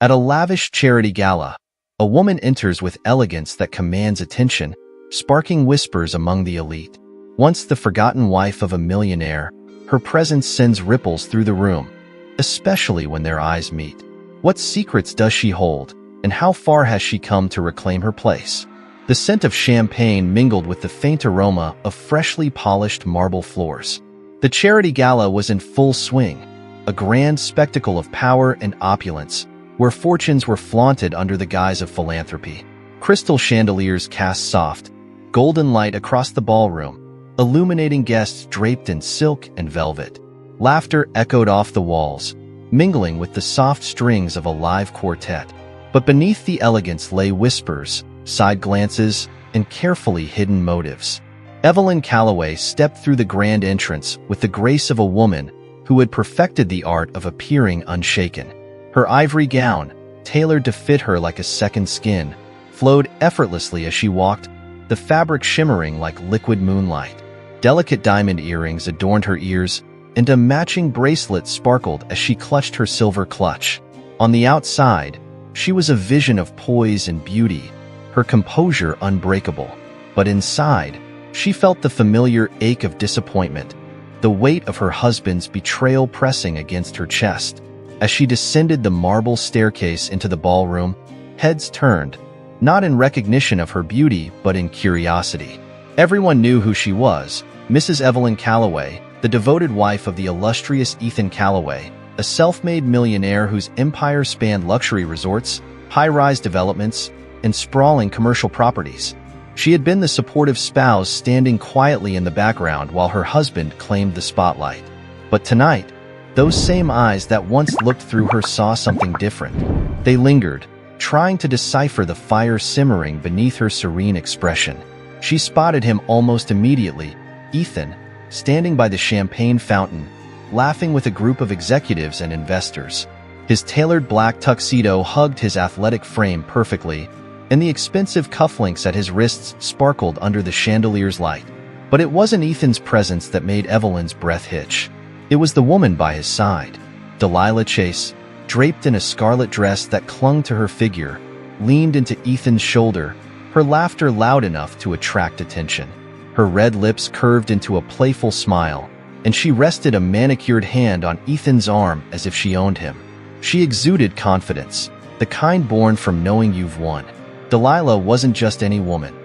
At a lavish charity gala, a woman enters with elegance that commands attention, sparking whispers among the elite. Once the forgotten wife of a millionaire, her presence sends ripples through the room, especially when their eyes meet. What secrets does she hold, and how far has she come to reclaim her place? The scent of champagne mingled with the faint aroma of freshly polished marble floors. The charity gala was in full swing, a grand spectacle of power and opulence, where fortunes were flaunted under the guise of philanthropy. Crystal chandeliers cast soft, golden light across the ballroom, illuminating guests draped in silk and velvet. Laughter echoed off the walls, mingling with the soft strings of a live quartet. But beneath the elegance lay whispers, side glances, and carefully hidden motives. Evelyn Calloway stepped through the grand entrance with the grace of a woman who had perfected the art of appearing unshaken. Her ivory gown, tailored to fit her like a second skin, flowed effortlessly as she walked, the fabric shimmering like liquid moonlight. Delicate diamond earrings adorned her ears, and a matching bracelet sparkled as she clutched her silver clutch. On the outside, she was a vision of poise and beauty, her composure unbreakable. But inside, she felt the familiar ache of disappointment, the weight of her husband's betrayal pressing against her chest. As she descended the marble staircase into the ballroom, heads turned, not in recognition of her beauty, but in curiosity. Everyone knew who she was, Mrs. Evelyn Calloway, the devoted wife of the illustrious Ethan Calloway, a self-made millionaire whose empire spanned luxury resorts, high-rise developments, and sprawling commercial properties. She had been the supportive spouse standing quietly in the background while her husband claimed the spotlight. But tonight, those same eyes that once looked through her saw something different. They lingered, trying to decipher the fire simmering beneath her serene expression. She spotted him almost immediately, Ethan, standing by the champagne fountain, laughing with a group of executives and investors. His tailored black tuxedo hugged his athletic frame perfectly, and the expensive cufflinks at his wrists sparkled under the chandelier's light. But it wasn't Ethan's presence that made Evelyn's breath hitch. It was the woman by his side. Delilah Chase, draped in a scarlet dress that clung to her figure, leaned into Ethan's shoulder, her laughter loud enough to attract attention. Her red lips curved into a playful smile, and she rested a manicured hand on Ethan's arm as if she owned him. She exuded confidence, the kind born from knowing you've won. Delilah wasn't just any woman.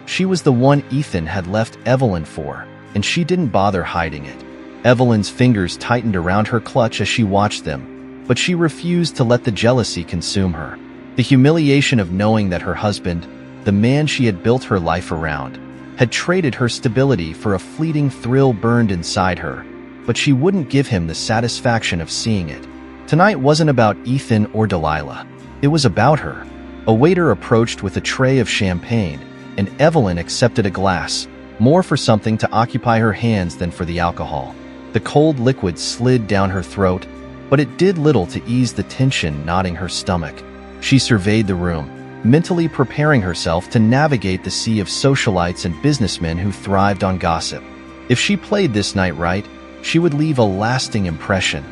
She was the one Ethan had left Evelyn for, and she didn't bother hiding it. Evelyn's fingers tightened around her clutch as she watched them, but she refused to let the jealousy consume her. The humiliation of knowing that her husband, the man she had built her life around, had traded her stability for a fleeting thrill burned inside her, but she wouldn't give him the satisfaction of seeing it. Tonight wasn't about Ethan or Delilah. It was about her. A waiter approached with a tray of champagne, and Evelyn accepted a glass, more for something to occupy her hands than for the alcohol. The cold liquid slid down her throat, but it did little to ease the tension knotting her stomach. She surveyed the room, mentally preparing herself to navigate the sea of socialites and businessmen who thrived on gossip. If she played this night right, she would leave a lasting impression,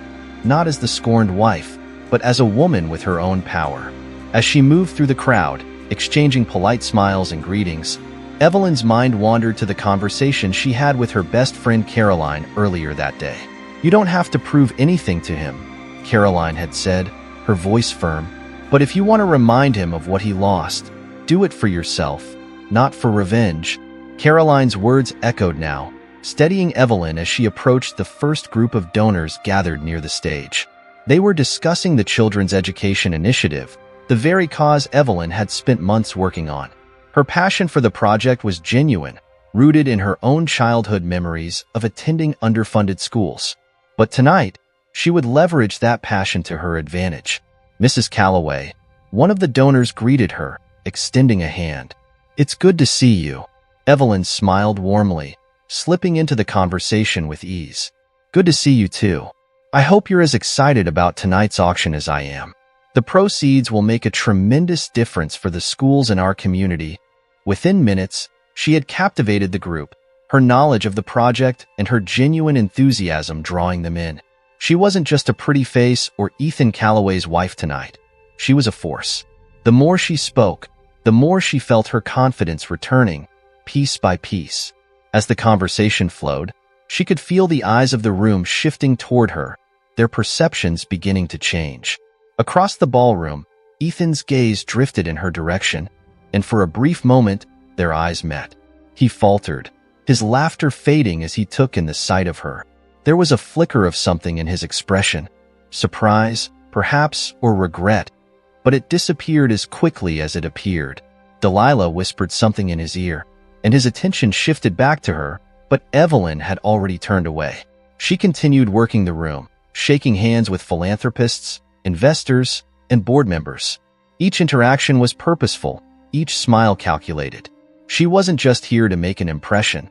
not as the scorned wife, but as a woman with her own power. As she moved through the crowd, exchanging polite smiles and greetings, Evelyn's mind wandered to the conversation she had with her best friend Caroline earlier that day. "You don't have to prove anything to him," Caroline had said, her voice firm. "But if you want to remind him of what he lost, do it for yourself, not for revenge." Caroline's words echoed now, steadying Evelyn as she approached the first group of donors gathered near the stage. They were discussing the Children's Education Initiative, the very cause Evelyn had spent months working on. Her passion for the project was genuine, rooted in her own childhood memories of attending underfunded schools. But tonight, she would leverage that passion to her advantage. Mrs. Calloway, one of the donors, greeted her, extending a hand. "It's good to see you." Evelyn smiled warmly, slipping into the conversation with ease. "Good to see you too. I hope you're as excited about tonight's auction as I am. The proceeds will make a tremendous difference for the schools in our community." Within minutes, she had captivated the group, her knowledge of the project and her genuine enthusiasm drawing them in. She wasn't just a pretty face or Ethan Calloway's wife tonight. She was a force. The more she spoke, the more she felt her confidence returning, piece by piece. As the conversation flowed, she could feel the eyes of the room shifting toward her, their perceptions beginning to change. Across the ballroom, Ethan's gaze drifted in her direction, and for a brief moment, their eyes met. He faltered, his laughter fading as he took in the sight of her. There was a flicker of something in his expression, surprise, perhaps, or regret, but it disappeared as quickly as it appeared. Delilah whispered something in his ear, and his attention shifted back to her, but Evelyn had already turned away. She continued working the room, shaking hands with philanthropists, investors, and board members. Each interaction was purposeful, each smile calculated. She wasn't just here to make an impression.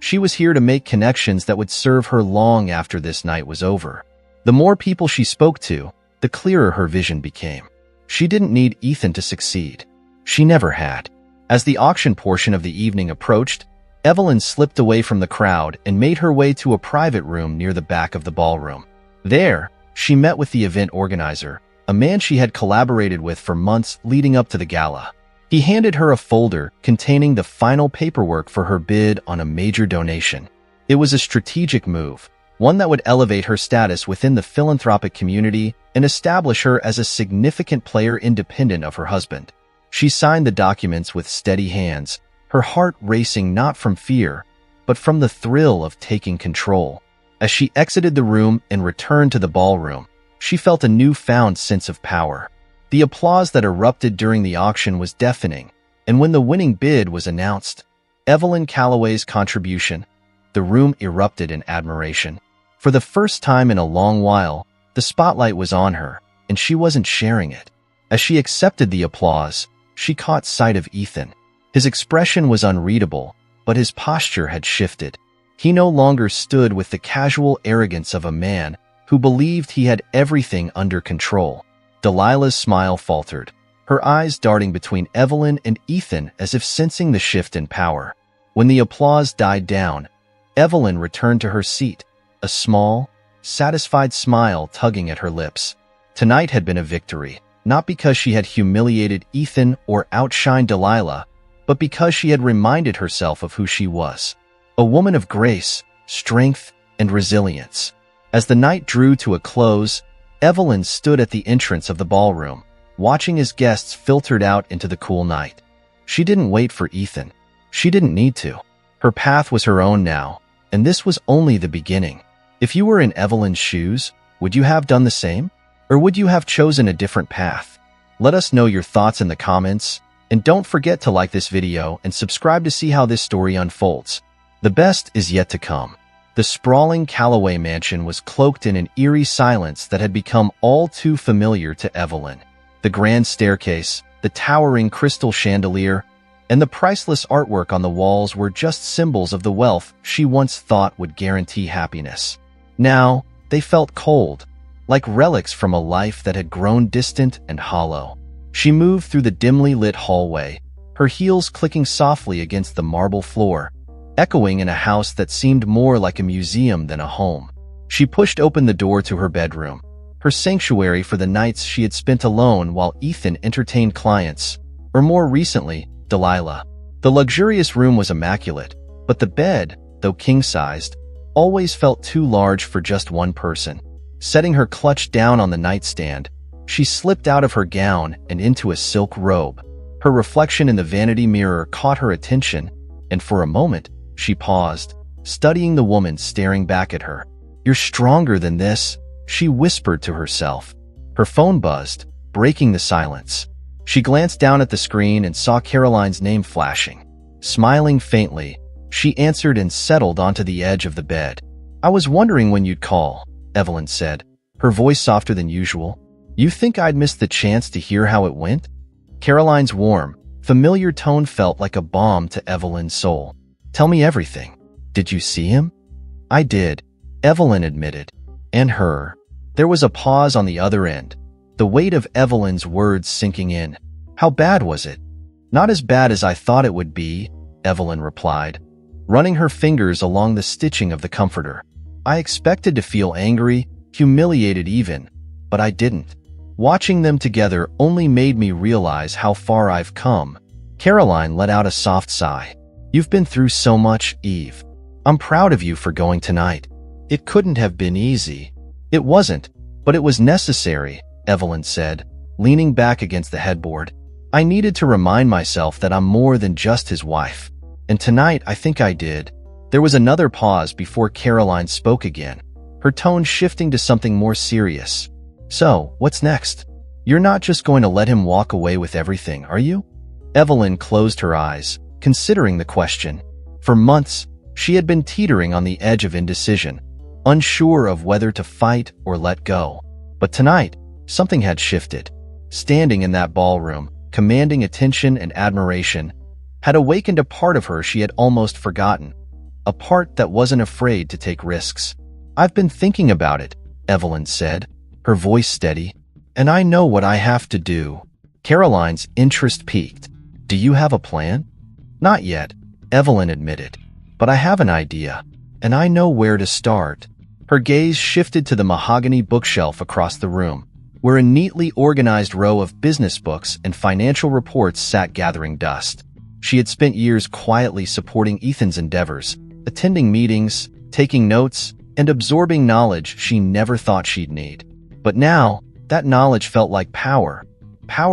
She was here to make connections that would serve her long after this night was over. The more people she spoke to, the clearer her vision became. She didn't need Ethan to succeed. She never had. As the auction portion of the evening approached, Evelyn slipped away from the crowd and made her way to a private room near the back of the ballroom. There, she met with the event organizer, a man she had collaborated with for months leading up to the gala. He handed her a folder containing the final paperwork for her bid on a major donation. It was a strategic move, one that would elevate her status within the philanthropic community and establish her as a significant player independent of her husband. She signed the documents with steady hands, her heart racing not from fear, but from the thrill of taking control. As she exited the room and returned to the ballroom, she felt a newfound sense of power. The applause that erupted during the auction was deafening, and when the winning bid was announced, Evelyn Calloway's contribution, the room erupted in admiration. For the first time in a long while, the spotlight was on her, and she wasn't sharing it. As she accepted the applause, she caught sight of Ethan. His expression was unreadable, but his posture had shifted. He no longer stood with the casual arrogance of a man who believed he had everything under control. Delilah's smile faltered, her eyes darting between Evelyn and Ethan as if sensing the shift in power. When the applause died down, Evelyn returned to her seat, a small, satisfied smile tugging at her lips. Tonight had been a victory, not because she had humiliated Ethan or outshined Delilah, but because she had reminded herself of who she was, a woman of grace, strength, and resilience. As the night drew to a close, Evelyn stood at the entrance of the ballroom, watching as guests filtered out into the cool night. She didn't wait for Ethan. She didn't need to. Her path was her own now, and this was only the beginning. If you were in Evelyn's shoes, would you have done the same? Or would you have chosen a different path? Let us know your thoughts in the comments, and don't forget to like this video and subscribe to see how this story unfolds. The best is yet to come. The sprawling Calloway mansion was cloaked in an eerie silence that had become all too familiar to Evelyn. The grand staircase, the towering crystal chandelier, and the priceless artwork on the walls were just symbols of the wealth she once thought would guarantee happiness. Now, they felt cold, like relics from a life that had grown distant and hollow. She moved through the dimly lit hallway, her heels clicking softly against the marble floor, echoing in a house that seemed more like a museum than a home. She pushed open the door to her bedroom, her sanctuary for the nights she had spent alone while Ethan entertained clients, or more recently, Delilah. The luxurious room was immaculate, but the bed, though king-sized, always felt too large for just one person. Setting her clutch down on the nightstand, she slipped out of her gown and into a silk robe. Her reflection in the vanity mirror caught her attention, and for a moment, she paused, studying the woman staring back at her. "You're stronger than this," she whispered to herself. Her phone buzzed, breaking the silence. She glanced down at the screen and saw Caroline's name flashing. Smiling faintly, she answered and settled onto the edge of the bed. "I was wondering when you'd call," Evelyn said, her voice softer than usual. "You think I'd miss the chance to hear how it went?" Caroline's warm, familiar tone felt like a balm to Evelyn's soul. "Tell me everything. Did you see him?" "I did," Evelyn admitted. "And her." There was a pause on the other end, the weight of Evelyn's words sinking in. "How bad was it?" "Not as bad as I thought it would be," Evelyn replied, running her fingers along the stitching of the comforter. "I expected to feel angry, humiliated even, but I didn't." Watching them together only made me realize how far I've come. Caroline let out a soft sigh. You've been through so much, Eve. I'm proud of you for going tonight. It couldn't have been easy. It wasn't, but it was necessary, Evelyn said, leaning back against the headboard. I needed to remind myself that I'm more than just his wife. And tonight, I think I did. There was another pause before Caroline spoke again, her tone shifting to something more serious. So, what's next? You're not just going to let him walk away with everything, are you? Evelyn closed her eyes, considering the question. For months, she had been teetering on the edge of indecision, unsure of whether to fight or let go. But tonight, something had shifted. Standing in that ballroom, commanding attention and admiration, had awakened a part of her she had almost forgotten, a part that wasn't afraid to take risks. I've been thinking about it, Evelyn said, her voice steady, and I know what I have to do. Caroline's interest peaked. Do you have a plan? Not yet, Evelyn admitted, but I have an idea, and I know where to start. Her gaze shifted to the mahogany bookshelf across the room, where a neatly organized row of business books and financial reports sat gathering dust. She had spent years quietly supporting Ethan's endeavors, attending meetings, taking notes, and absorbing knowledge she never thought she'd need. But now, that knowledge felt like power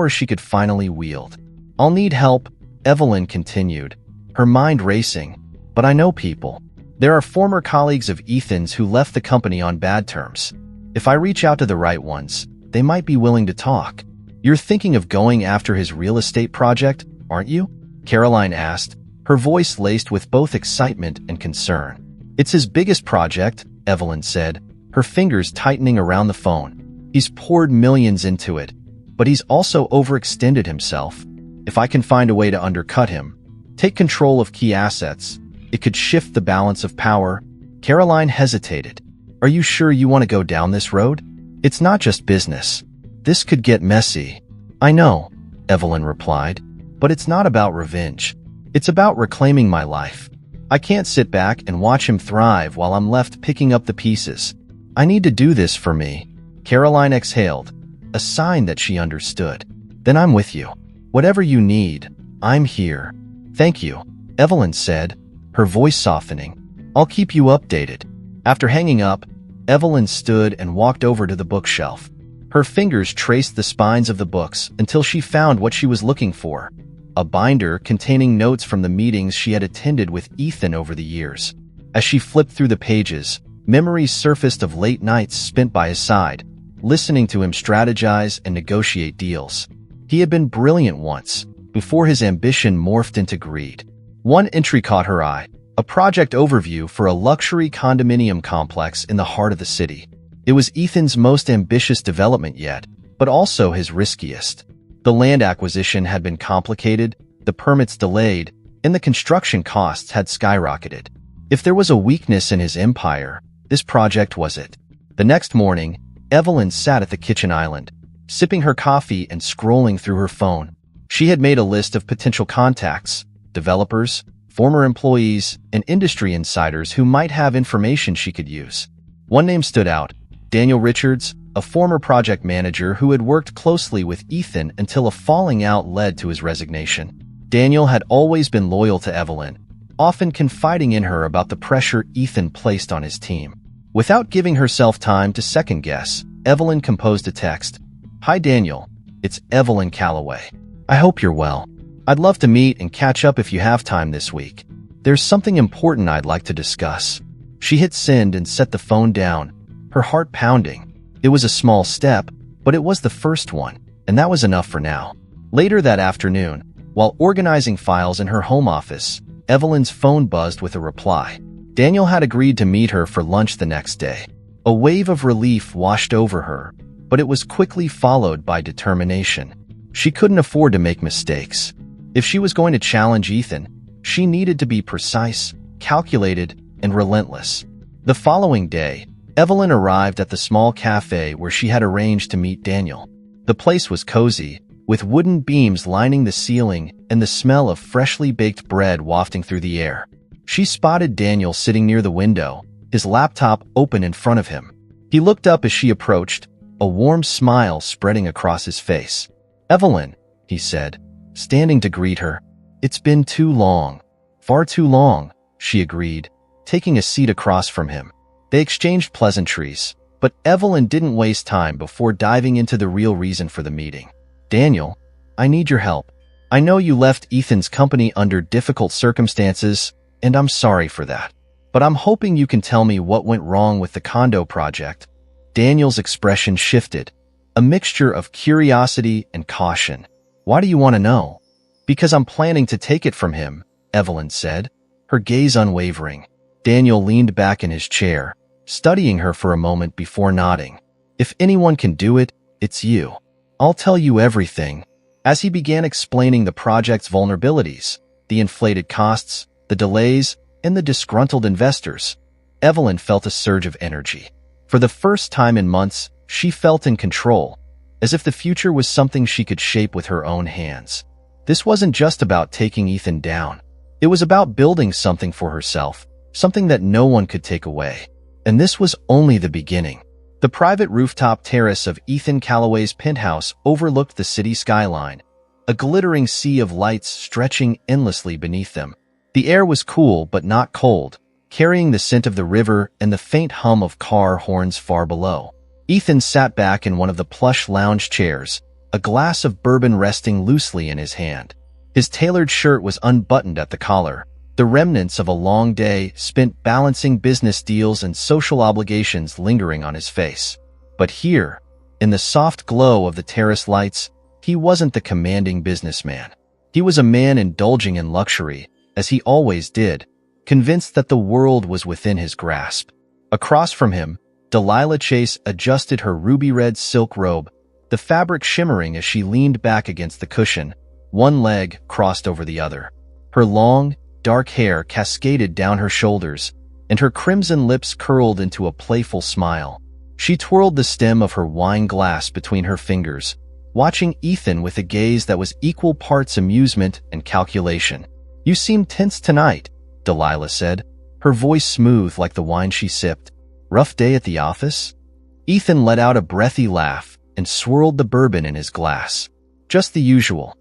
she could finally wield. I'll need help, Evelyn continued, her mind racing. But I know people. There are former colleagues of Ethan's who left the company on bad terms. If I reach out to the right ones, they might be willing to talk. You're thinking of going after his real estate project, aren't you? Caroline asked, her voice laced with both excitement and concern. It's his biggest project, Evelyn said, her fingers tightening around the phone. He's poured millions into it, but he's also overextended himself. If I can find a way to undercut him, take control of key assets, it could shift the balance of power. Caroline hesitated. Are you sure you want to go down this road? It's not just business. This could get messy. I know, Evelyn replied, but it's not about revenge. It's about reclaiming my life. I can't sit back and watch him thrive while I'm left picking up the pieces. I need to do this for me. Caroline exhaled, a sign that she understood. Then I'm with you. Whatever you need, I'm here. Thank you, Evelyn said, her voice softening. I'll keep you updated. After hanging up, Evelyn stood and walked over to the bookshelf. Her fingers traced the spines of the books until she found what she was looking for, a binder containing notes from the meetings she had attended with Ethan over the years. As she flipped through the pages, memories surfaced of late nights spent by his side, listening to him strategize and negotiate deals. He had been brilliant once, before his ambition morphed into greed. One entry caught her eye, a project overview for a luxury condominium complex in the heart of the city. It was Ethan's most ambitious development yet, but also his riskiest. The land acquisition had been complicated, the permits delayed, and the construction costs had skyrocketed. If there was a weakness in his empire, this project was it. The next morning, Evelyn sat at the kitchen island, sipping her coffee and scrolling through her phone. She had made a list of potential contacts, developers, former employees, and industry insiders who might have information she could use. One name stood out, Daniel Richards, a former project manager who had worked closely with Ethan until a falling out led to his resignation. Daniel had always been loyal to Evelyn, often confiding in her about the pressure Ethan placed on his team. Without giving herself time to second-guess, Evelyn composed a text. Hi Daniel, it's Evelyn Calloway. I hope you're well. I'd love to meet and catch up if you have time this week. There's something important I'd like to discuss. She hit send and set the phone down, her heart pounding. It was a small step, but it was the first one, and that was enough for now. Later that afternoon, while organizing files in her home office, Evelyn's phone buzzed with a reply. Daniel had agreed to meet her for lunch the next day. A wave of relief washed over her, but it was quickly followed by determination. She couldn't afford to make mistakes. If she was going to challenge Ethan, she needed to be precise, calculated, and relentless. The following day, Evelyn arrived at the small cafe where she had arranged to meet Daniel. The place was cozy, with wooden beams lining the ceiling and the smell of freshly baked bread wafting through the air. She spotted Daniel sitting near the window, his laptop open in front of him. He looked up as she approached, a warm smile spreading across his face. "Evelyn," he said, standing to greet her. "It's been too long." "Far too long," she agreed, taking a seat across from him. They exchanged pleasantries, but Evelyn didn't waste time before diving into the real reason for the meeting. "Daniel, I need your help. I know you left Ethan's company under difficult circumstances, and I'm sorry for that. But I'm hoping you can tell me what went wrong with the condo project." Daniel's expression shifted, a mixture of curiosity and caution. "Why do you want to know?" "Because I'm planning to take it from him," Evelyn said, her gaze unwavering. Daniel leaned back in his chair, studying her for a moment before nodding. "If anyone can do it, it's you. I'll tell you everything." As he began explaining the project's vulnerabilities, the inflated costs, the delays, and the disgruntled investors, Evelyn felt a surge of energy. For the first time in months, she felt in control, as if the future was something she could shape with her own hands. This wasn't just about taking Ethan down. It was about building something for herself, something that no one could take away. And this was only the beginning. The private rooftop terrace of Evelyn Calloway's penthouse overlooked the city skyline, a glittering sea of lights stretching endlessly beneath them. The air was cool but not cold, carrying the scent of the river and the faint hum of car horns far below. Ethan sat back in one of the plush lounge chairs, a glass of bourbon resting loosely in his hand. His tailored shirt was unbuttoned at the collar, the remnants of a long day spent balancing business deals and social obligations lingering on his face. But here, in the soft glow of the terrace lights, he wasn't the commanding businessman. He was a man indulging in luxury, as he always did, convinced that the world was within his grasp. Across from him, Delilah Chase adjusted her ruby-red silk robe, the fabric shimmering as she leaned back against the cushion, one leg crossed over the other. Her long, dark hair cascaded down her shoulders, and her crimson lips curled into a playful smile. She twirled the stem of her wine glass between her fingers, watching Ethan with a gaze that was equal parts amusement and calculation. "You seem tense tonight," Delilah said, her voice smooth like the wine she sipped. "Rough day at the office?" Ethan let out a breathy laugh and swirled the bourbon in his glass. "Just the usual.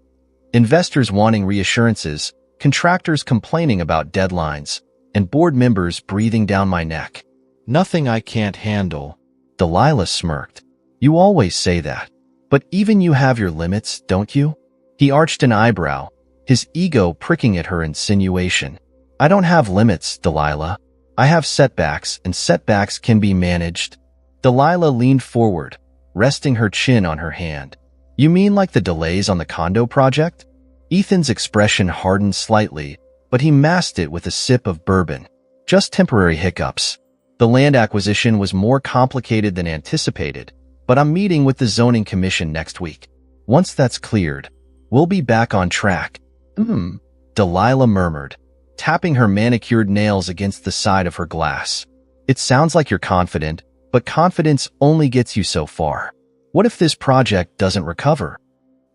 Investors wanting reassurances, contractors complaining about deadlines, and board members breathing down my neck. Nothing I can't handle." Delilah smirked. "You always say that. But even you have your limits, don't you?" He arched an eyebrow, his ego pricking at her insinuation. "I don't have limits, Delilah. I have setbacks, and setbacks can be managed." Delilah leaned forward, resting her chin on her hand. "You mean like the delays on the condo project?" Ethan's expression hardened slightly, but he masked it with a sip of bourbon. "Just temporary hiccups. The land acquisition was more complicated than anticipated, but I'm meeting with the zoning commission next week. Once that's cleared, we'll be back on track." Delilah murmured, tapping her manicured nails against the side of her glass. "It sounds like you're confident, but confidence only gets you so far. What if this project doesn't recover?"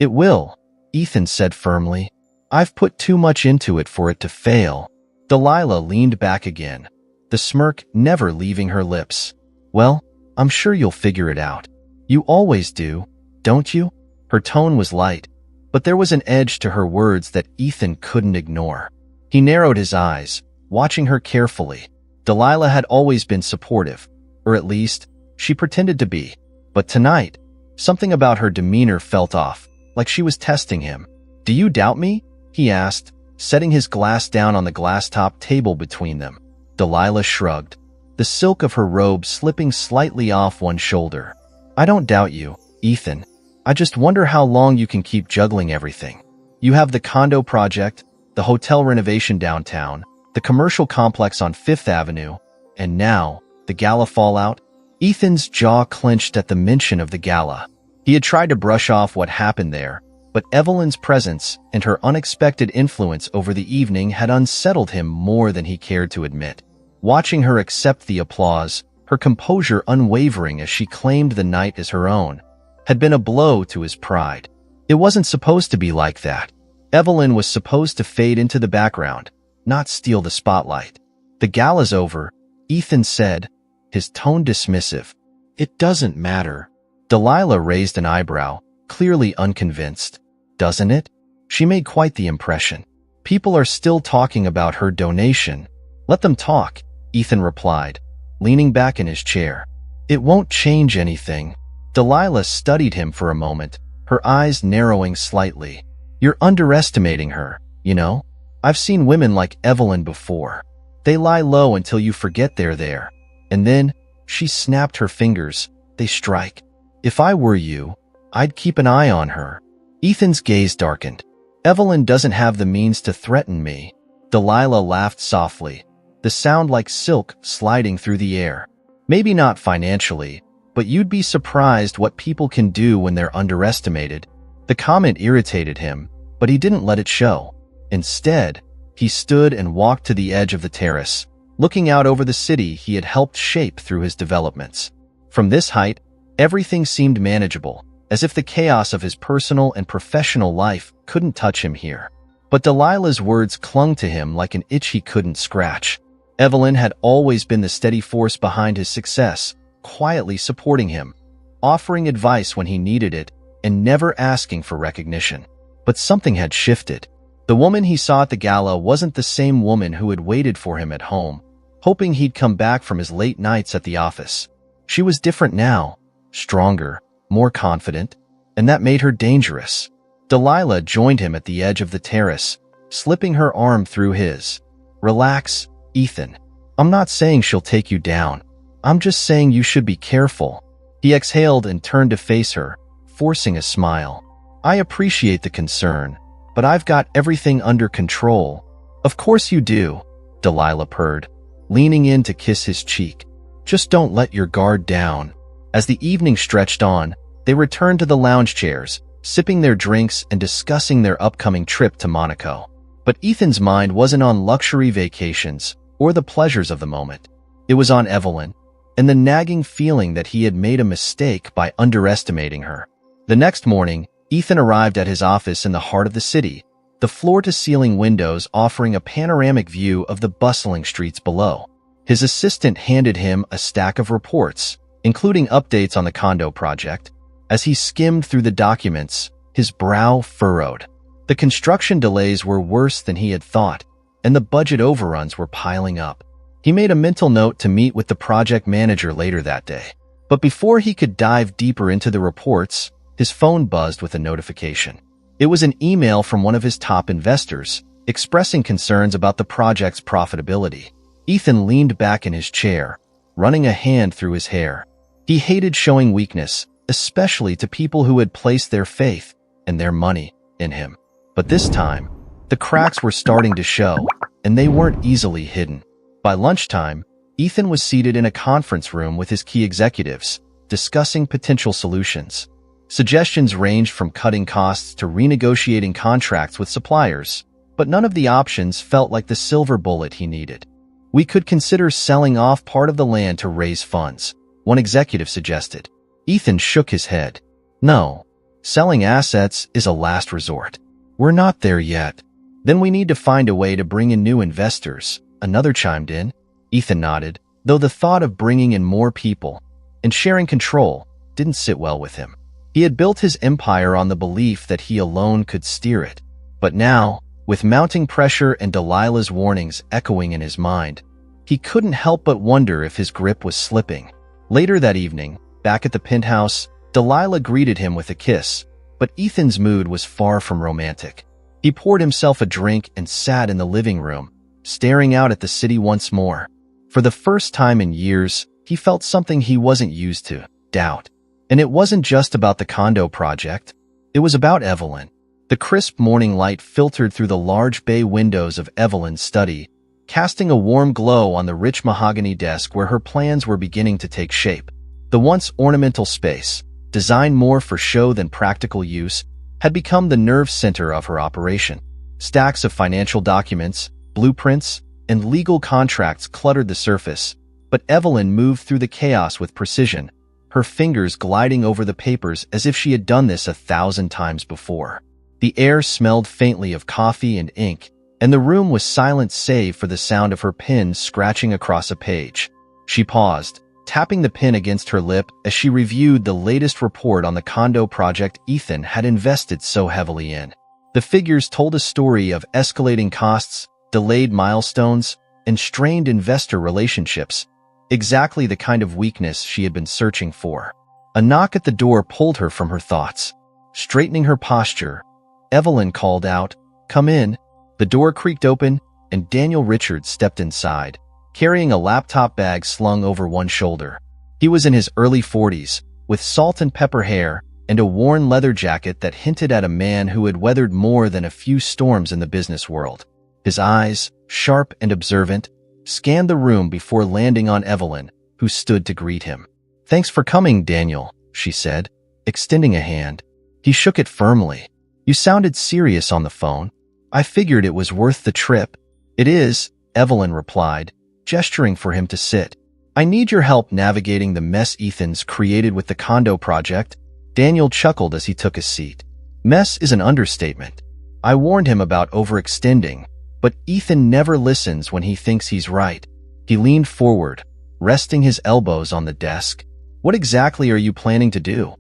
"It will," Ethan said firmly. "I've put too much into it for it to fail." Delilah leaned back again, the smirk never leaving her lips. "Well, I'm sure you'll figure it out. You always do, don't you?" Her tone was light, but there was an edge to her words that Ethan couldn't ignore. He narrowed his eyes, watching her carefully. Delilah had always been supportive, or at least, she pretended to be. But tonight, something about her demeanor felt off, like she was testing him. "Do you doubt me?" he asked, setting his glass down on the glass-top table between them. Delilah shrugged, the silk of her robe slipping slightly off one shoulder. "I don't doubt you, Ethan. I just wonder how long you can keep juggling everything. You have the condo project, the hotel renovation downtown, the commercial complex on Fifth Avenue, and now, the gala fallout." Ethan's jaw clenched at the mention of the gala. He had tried to brush off what happened there, but Evelyn's presence and her unexpected influence over the evening had unsettled him more than he cared to admit. Watching her accept the applause, her composure unwavering as she claimed the night as her own, had been a blow to his pride. It wasn't supposed to be like that. Evelyn was supposed to fade into the background, not steal the spotlight. "The gala's over," Ethan said, his tone dismissive. "It doesn't matter." Delilah raised an eyebrow, clearly unconvinced. Doesn't it? She made quite the impression. People are still talking about her donation. Let them talk, Ethan replied, leaning back in his chair. It won't change anything. Delilah studied him for a moment, her eyes narrowing slightly. You're underestimating her, you know? I've seen women like Evelyn before. They lie low until you forget they're there. And then, she snapped her fingers, they strike. If I were you, I'd keep an eye on her. Ethan's gaze darkened. Evelyn doesn't have the means to threaten me. Delilah laughed softly, the sound like silk sliding through the air. Maybe not financially, but you'd be surprised what people can do when they're underestimated. The comment irritated him, but he didn't let it show. Instead, he stood and walked to the edge of the terrace, looking out over the city he had helped shape through his developments. From this height, everything seemed manageable, as if the chaos of his personal and professional life couldn't touch him here. But Delilah's words clung to him like an itch he couldn't scratch. Evelyn had always been the steady force behind his success, quietly supporting him, offering advice when he needed it, and never asking for recognition. But something had shifted. The woman he saw at the gala wasn't the same woman who had waited for him at home, hoping he'd come back from his late nights at the office. She was different now, stronger, more confident, and that made her dangerous. Delilah joined him at the edge of the terrace, slipping her arm through his. Relax, Ethan. I'm not saying she'll take you down. I'm just saying you should be careful. He exhaled and turned to face her, forcing a smile. I appreciate the concern, but I've got everything under control. Of course you do, Delilah purred, leaning in to kiss his cheek. Just don't let your guard down. As the evening stretched on, they returned to the lounge chairs, sipping their drinks and discussing their upcoming trip to Monaco. But Ethan's mind wasn't on luxury vacations or the pleasures of the moment. It was on Evelyn, and the nagging feeling that he had made a mistake by underestimating her. The next morning, Ethan arrived at his office in the heart of the city, the floor-to-ceiling windows offering a panoramic view of the bustling streets below. His assistant handed him a stack of reports, including updates on the condo project. As he skimmed through the documents, his brow furrowed. The construction delays were worse than he had thought, and the budget overruns were piling up. He made a mental note to meet with the project manager later that day. But before he could dive deeper into the reports, his phone buzzed with a notification. It was an email from one of his top investors, expressing concerns about the project's profitability. Ethan leaned back in his chair, running a hand through his hair. He hated showing weakness, especially to people who had placed their faith and their money in him. But this time, the cracks were starting to show, and they weren't easily hidden. By lunchtime, Ethan was seated in a conference room with his key executives, discussing potential solutions. Suggestions ranged from cutting costs to renegotiating contracts with suppliers, but none of the options felt like the silver bullet he needed. We could consider selling off part of the land to raise funds, one executive suggested. Ethan shook his head. No, selling assets is a last resort. We're not there yet. Then we need to find a way to bring in new investors, another chimed in. Ethan nodded, though the thought of bringing in more people and sharing control didn't sit well with him. He had built his empire on the belief that he alone could steer it. But now, with mounting pressure and Delilah's warnings echoing in his mind, he couldn't help but wonder if his grip was slipping. Later that evening, back at the penthouse, Delilah greeted him with a kiss, but Ethan's mood was far from romantic. He poured himself a drink and sat in the living room, staring out at the city once more. For the first time in years, he felt something he wasn't used to, doubt. And it wasn't just about the condo project. It was about Evelyn. The crisp morning light filtered through the large bay windows of Evelyn's study, casting a warm glow on the rich mahogany desk where her plans were beginning to take shape. The once ornamental space, designed more for show than practical use, had become the nerve center of her operation. Stacks of financial documents, blueprints, and legal contracts cluttered the surface, but Evelyn moved through the chaos with precision, her fingers gliding over the papers as if she had done this 1,000 times before. The air smelled faintly of coffee and ink, and the room was silent save for the sound of her pen scratching across a page. She paused, tapping the pen against her lip as she reviewed the latest report on the condo project Ethan had invested so heavily in. The figures told a story of escalating costs, delayed milestones, and strained investor relationships, exactly the kind of weakness she had been searching for. A knock at the door pulled her from her thoughts. Straightening her posture, Evelyn called out, "Come in." The door creaked open, and Daniel Richards stepped inside, carrying a laptop bag slung over one shoulder. He was in his early 40s, with salt and pepper hair and a worn leather jacket that hinted at a man who had weathered more than a few storms in the business world. His eyes, sharp and observant, scanned the room before landing on Evelyn, who stood to greet him. "Thanks for coming, Daniel," she said, extending a hand. He shook it firmly. "You sounded serious on the phone. I figured it was worth the trip." "It is," Evelyn replied, gesturing for him to sit. "I need your help navigating the mess Ethan's created with the condo project." Daniel chuckled as he took a seat. "Mess is an understatement. I warned him about overextending, but Ethan never listens when he thinks he's right." He leaned forward, resting his elbows on the desk. "What exactly are you planning to do?"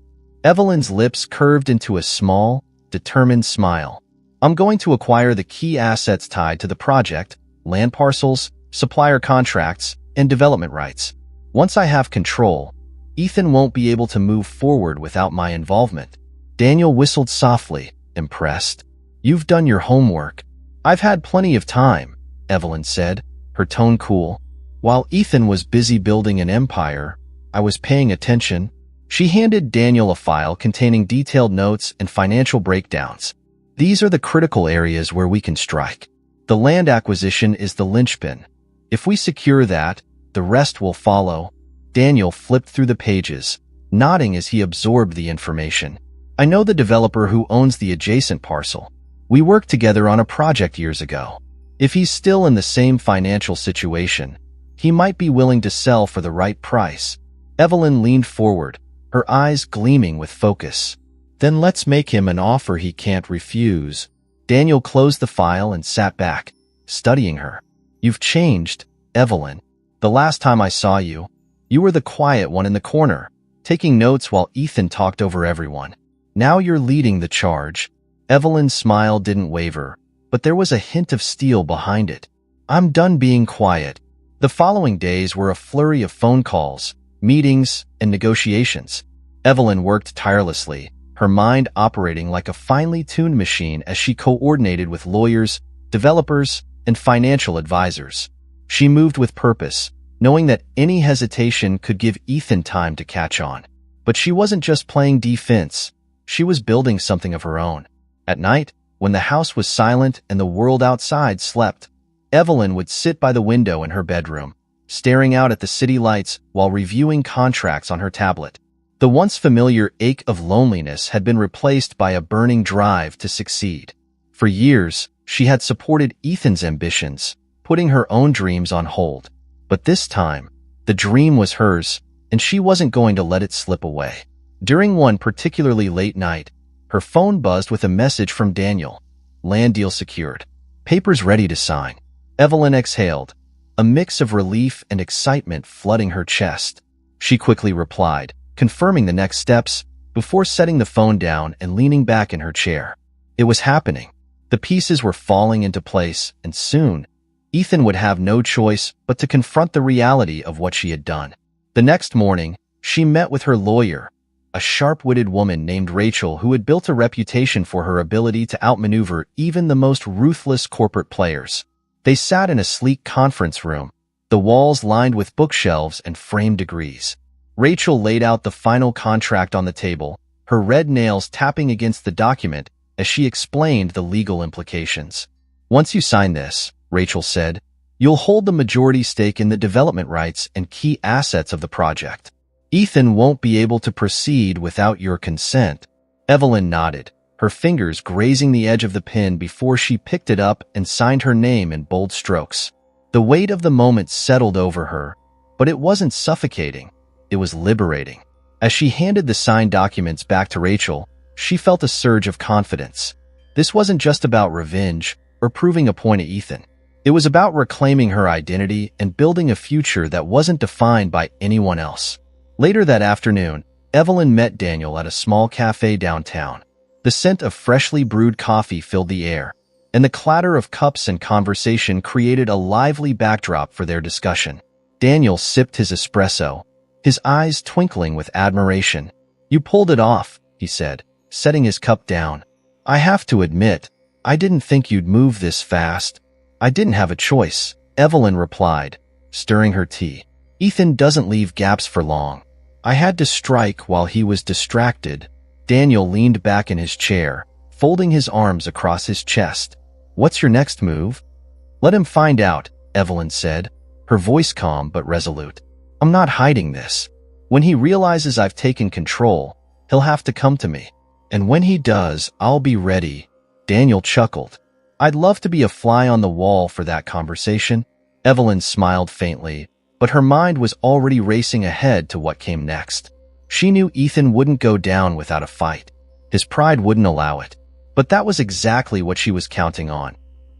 Evelyn's lips curved into a small, determined smile. "I'm going to acquire the key assets tied to the project, land parcels, supplier contracts, and development rights. Once I have control, Ethan won't be able to move forward without my involvement." Daniel whistled softly, impressed. "You've done your homework." "I've had plenty of time," Evelyn said, her tone cool. "While Ethan was busy building an empire, I was paying attention." She handed Daniel a file containing detailed notes and financial breakdowns. "These are the critical areas where we can strike. The land acquisition is the linchpin. If we secure that, the rest will follow." Daniel flipped through the pages, nodding as he absorbed the information. "I know the developer who owns the adjacent parcel. We worked together on a project years ago. If he's still in the same financial situation, he might be willing to sell for the right price." Evelyn leaned forward, her eyes gleaming with focus. "Then let's make him an offer he can't refuse." Daniel closed the file and sat back, studying her. "You've changed, Evelyn. The last time I saw you, you were the quiet one in the corner, taking notes while Ethan talked over everyone. Now you're leading the charge." Evelyn's smile didn't waver, but there was a hint of steel behind it. "I'm done being quiet." The following days were a flurry of phone calls, meetings, and negotiations. Evelyn worked tirelessly, her mind operating like a finely tuned machine as she coordinated with lawyers, developers, and financial advisors. She moved with purpose, knowing that any hesitation could give Ethan time to catch on. But she wasn't just playing defense, she was building something of her own. At night, when the house was silent and the world outside slept, Evelyn would sit by the window in her bedroom, staring out at the city lights while reviewing contracts on her tablet. The once familiar ache of loneliness had been replaced by a burning drive to succeed. For years, she had supported Ethan's ambitions, putting her own dreams on hold. But this time, the dream was hers, and she wasn't going to let it slip away. During one particularly late night, her phone buzzed with a message from Daniel. "Land deal secured. Papers ready to sign." Evelyn exhaled, a mix of relief and excitement flooding her chest. She quickly replied, confirming the next steps, before setting the phone down and leaning back in her chair. It was happening. The pieces were falling into place, and soon, Ethan would have no choice but to confront the reality of what she had done. The next morning, she met with her lawyer, a sharp-witted woman named Rachel who had built a reputation for her ability to outmaneuver even the most ruthless corporate players. They sat in a sleek conference room, the walls lined with bookshelves and framed degrees. Rachel laid out the final contract on the table, her red nails tapping against the document as she explained the legal implications. "Once you sign this," Rachel said, "you'll hold the majority stake in the development rights and key assets of the project. Ethan won't be able to proceed without your consent." Evelyn nodded, her fingers grazing the edge of the pen before she picked it up and signed her name in bold strokes. The weight of the moment settled over her, but it wasn't suffocating. It was liberating. As she handed the signed documents back to Rachel, she felt a surge of confidence. This wasn't just about revenge or proving a point to Ethan. It was about reclaiming her identity and building a future that wasn't defined by anyone else. Later that afternoon, Evelyn met Daniel at a small cafe downtown. The scent of freshly brewed coffee filled the air, and the clatter of cups and conversation created a lively backdrop for their discussion. Daniel sipped his espresso, his eyes twinkling with admiration. "You pulled it off," he said, setting his cup down. "I have to admit, I didn't think you'd move this fast." "I didn't have a choice," Evelyn replied, stirring her tea. "Ethan doesn't leave gaps for long. I had to strike while he was distracted." Daniel leaned back in his chair, folding his arms across his chest. "What's your next move?" "Let him find out," Evelyn said, her voice calm but resolute. "I'm not hiding this. When he realizes I've taken control, he'll have to come to me. And when he does, I'll be ready." Daniel chuckled. "I'd love to be a fly on the wall for that conversation." Evelyn smiled faintly, but her mind was already racing ahead to what came next. She knew Ethan wouldn't go down without a fight. His pride wouldn't allow it. But that was exactly what she was counting on.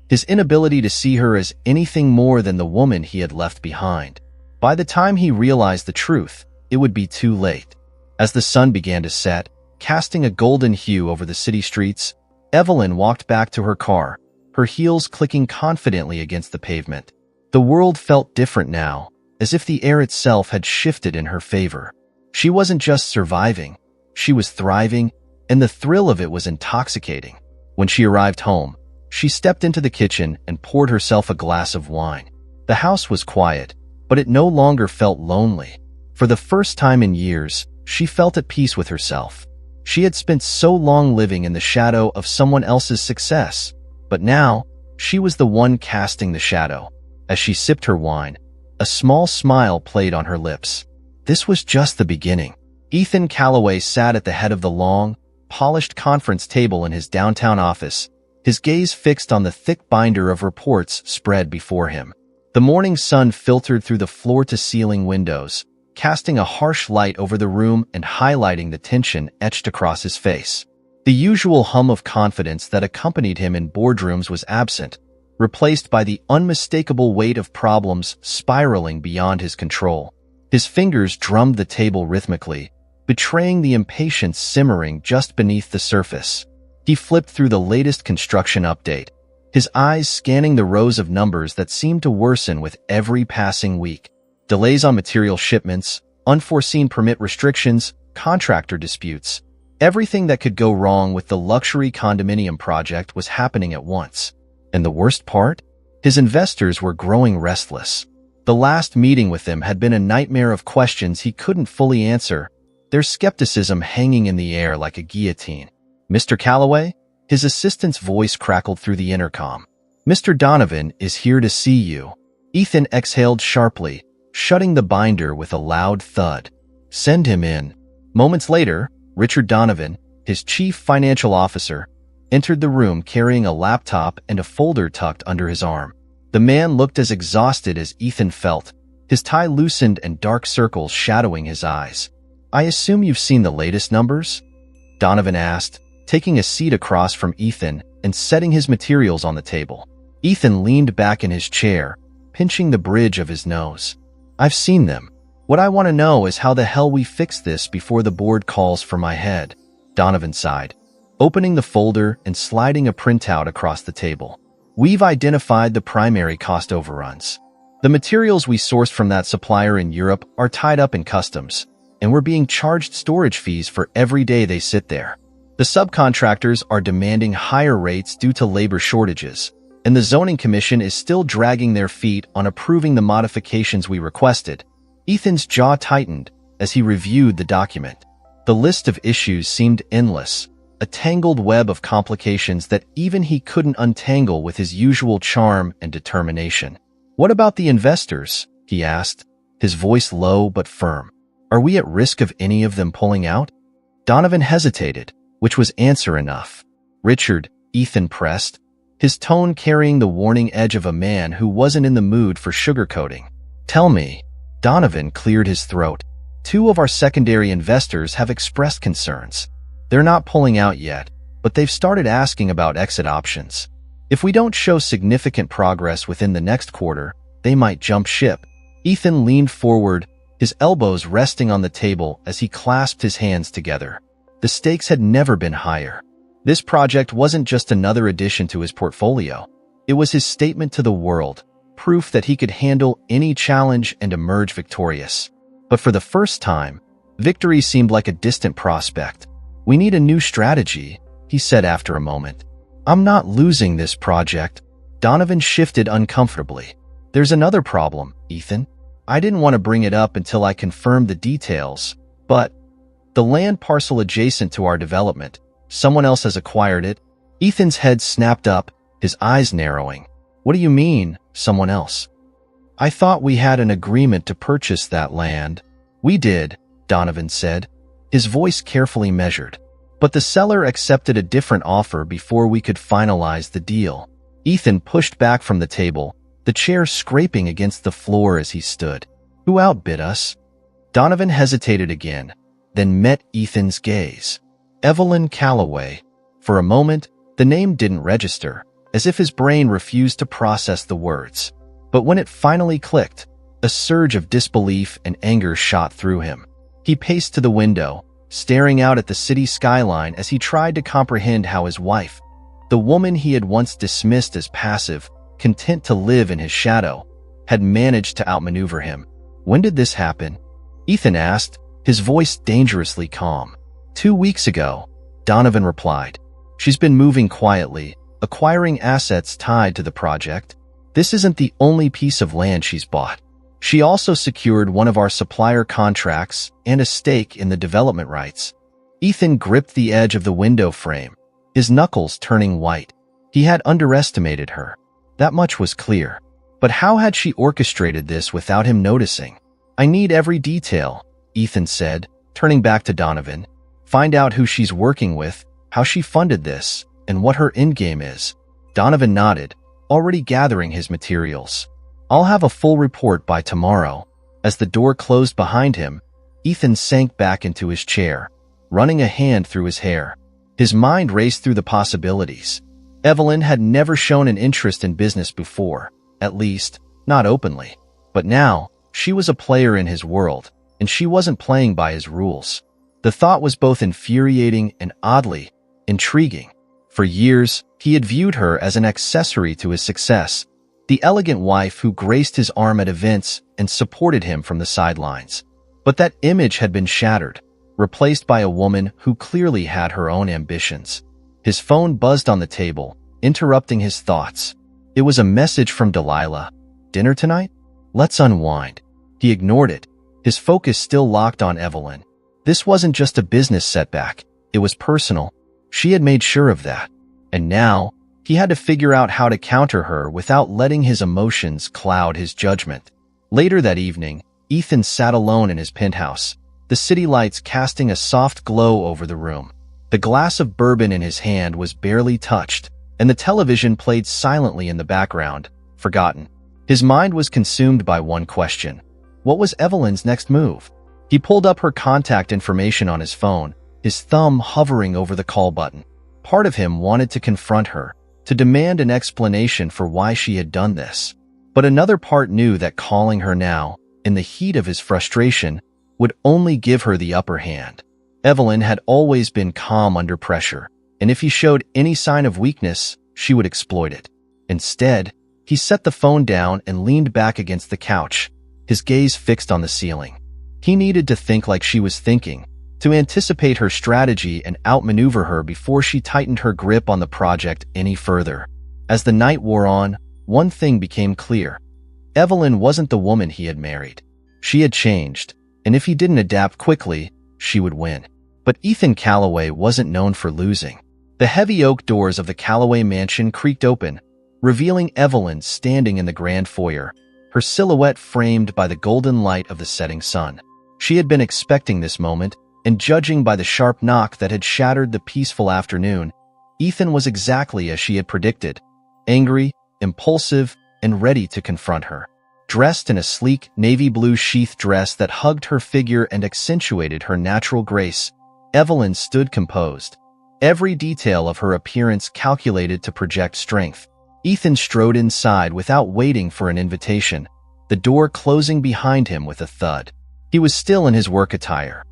His inability to see her as anything more than the woman he had left behind. By the time he realized the truth, it would be too late. As the sun began to set, casting a golden hue over the city streets, Evelyn walked back to her car, her heels clicking confidently against the pavement. The world felt different now, as if the air itself had shifted in her favor. She wasn't just surviving, she was thriving, and the thrill of it was intoxicating. When she arrived home, she stepped into the kitchen and poured herself a glass of wine. The house was quiet, but it no longer felt lonely. For the first time in years, she felt at peace with herself. She had spent so long living in the shadow of someone else's success, but now, she was the one casting the shadow. As she sipped her wine, a small smile played on her lips. This was just the beginning. Ethan Calloway sat at the head of the long, polished conference table in his downtown office, his gaze fixed on the thick binder of reports spread before him. The morning sun filtered through the floor-to-ceiling windows, casting a harsh light over the room and highlighting the tension etched across his face. The usual hum of confidence that accompanied him in boardrooms was absent, replaced by the unmistakable weight of problems spiraling beyond his control. His fingers drummed the table rhythmically, betraying the impatience simmering just beneath the surface. He flipped through the latest construction update, his eyes scanning the rows of numbers that seemed to worsen with every passing week. Delays on material shipments, unforeseen permit restrictions, contractor disputes. Everything that could go wrong with the luxury condominium project was happening at once. And the worst part? His investors were growing restless. The last meeting with them had been a nightmare of questions he couldn't fully answer, their skepticism hanging in the air like a guillotine. "Mr. Calloway?" His assistant's voice crackled through the intercom. "Mr. Donovan is here to see you." Ethan exhaled sharply, shutting the binder with a loud thud. "Send him in." Moments later, Richard Donovan, his chief financial officer, entered the room carrying a laptop and a folder tucked under his arm. The man looked as exhausted as Ethan felt, his tie loosened and dark circles shadowing his eyes. "I assume you've seen the latest numbers?" Donovan asked, taking a seat across from Ethan and setting his materials on the table. Ethan leaned back in his chair, pinching the bridge of his nose. "I've seen them. What I want to know is how the hell we fix this before the board calls for my head." Donovan sighed, opening the folder and sliding a printout across the table. "We've identified the primary cost overruns. The materials we sourced from that supplier in Europe are tied up in customs, and we're being charged storage fees for every day they sit there. The subcontractors are demanding higher rates due to labor shortages, and the zoning commission is still dragging their feet on approving the modifications we requested." Ethan's jaw tightened as he reviewed the document. The list of issues seemed endless, a tangled web of complications that even he couldn't untangle with his usual charm and determination. "What about the investors?" he asked, his voice low but firm. "Are we at risk of any of them pulling out?" Donovan hesitated, which was answer enough. "Richard," Ethan pressed, his tone carrying the warning edge of a man who wasn't in the mood for sugarcoating. "Tell me." Donovan cleared his throat. "Two of our secondary investors have expressed concerns. They're not pulling out yet, but they've started asking about exit options. If we don't show significant progress within the next quarter, they might jump ship. Ethan leaned forward, his elbows resting on the table as he clasped his hands together. The stakes had never been higher. This project wasn't just another addition to his portfolio. It was his statement to the world, proof that he could handle any challenge and emerge victorious. But for the first time, victory seemed like a distant prospect. "We need a new strategy," he said after a moment. "I'm not losing this project." Donovan shifted uncomfortably. "There's another problem, Ethan. I didn't want to bring it up until I confirmed the details, but the land parcel adjacent to our development, someone else has acquired it." Ethan's head snapped up, his eyes narrowing. "What do you mean, someone else?" "I thought we had an agreement to purchase that land." "We did," Donovan said, his voice carefully measured. "But the seller accepted a different offer before we could finalize the deal." Ethan pushed back from the table, the chair scraping against the floor as he stood. "Who outbid us?" Donovan hesitated again, then met Ethan's gaze. "Evelyn Calloway." For a moment, the name didn't register, as if his brain refused to process the words. But when it finally clicked, a surge of disbelief and anger shot through him. He paced to the window, staring out at the city skyline as he tried to comprehend how his wife, the woman he had once dismissed as passive, content to live in his shadow, had managed to outmaneuver him. "When did this happen?" Ethan asked, his voice dangerously calm. 2 weeks ago, Donovan replied. "She's been moving quietly, acquiring assets tied to the project. This isn't the only piece of land she's bought. She also secured one of our supplier contracts and a stake in the development rights." Ethan gripped the edge of the window frame, his knuckles turning white. He had underestimated her. That much was clear. But how had she orchestrated this without him noticing? "I need every detail," Ethan said, turning back to Donovan. "Find out who she's working with, how she funded this, and what her endgame is." Donovan nodded, already gathering his materials. "I'll have a full report by tomorrow." As the door closed behind him, Ethan sank back into his chair, running a hand through his hair. His mind raced through the possibilities. Evelyn had never shown an interest in business before, at least, not openly. But now, she was a player in his world, and she wasn't playing by his rules. The thought was both infuriating and oddly intriguing. For years, he had viewed her as an accessory to his success, the elegant wife who graced his arm at events and supported him from the sidelines. But that image had been shattered, replaced by a woman who clearly had her own ambitions. His phone buzzed on the table, interrupting his thoughts. It was a message from Delilah. "Dinner tonight? Let's unwind." He ignored it, his focus still locked on Evelyn. This wasn't just a business setback, it was personal. She had made sure of that. And now, he had to figure out how to counter her without letting his emotions cloud his judgment. Later that evening, Ethan sat alone in his penthouse, the city lights casting a soft glow over the room. The glass of bourbon in his hand was barely touched, and the television played silently in the background, forgotten. His mind was consumed by one question. What was Evelyn's next move? He pulled up her contact information on his phone, his thumb hovering over the call button. Part of him wanted to confront her, to demand an explanation for why she had done this. But another part knew that calling her now, in the heat of his frustration, would only give her the upper hand. Evelyn had always been calm under pressure, and if he showed any sign of weakness, she would exploit it. Instead, he set the phone down and leaned back against the couch, his gaze fixed on the ceiling. He needed to think like she was thinking, to anticipate her strategy and outmaneuver her before she tightened her grip on the project any further. As the night wore on, one thing became clear. Evelyn wasn't the woman he had married. She had changed, and if he didn't adapt quickly, she would win. But Ethan Calloway wasn't known for losing. The heavy oak doors of the Calloway mansion creaked open, revealing Evelyn standing in the grand foyer, her silhouette framed by the golden light of the setting sun. She had been expecting this moment, and judging by the sharp knock that had shattered the peaceful afternoon, Ethan was exactly as she had predicted, angry, impulsive, and ready to confront her. Dressed in a sleek navy blue sheath dress that hugged her figure and accentuated her natural grace, Evelyn stood composed, every detail of her appearance calculated to project strength. Ethan strode inside without waiting for an invitation, the door closing behind him with a thud. He was still in his work attire,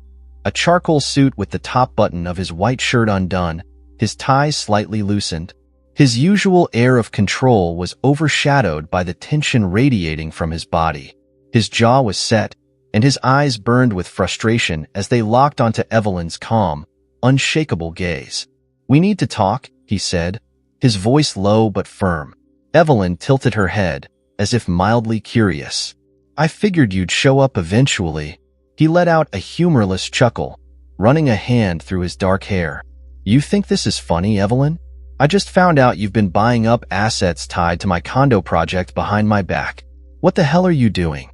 a charcoal suit with the top button of his white shirt undone, his tie slightly loosened. His usual air of control was overshadowed by the tension radiating from his body. His jaw was set, and his eyes burned with frustration as they locked onto Evelyn's calm, unshakable gaze. "We need to talk," he said, his voice low but firm. Evelyn tilted her head, as if mildly curious. "I figured you'd show up eventually." He let out a humorless chuckle, running a hand through his dark hair. "You think this is funny, Evelyn? I just found out you've been buying up assets tied to my condo project behind my back. What the hell are you doing?"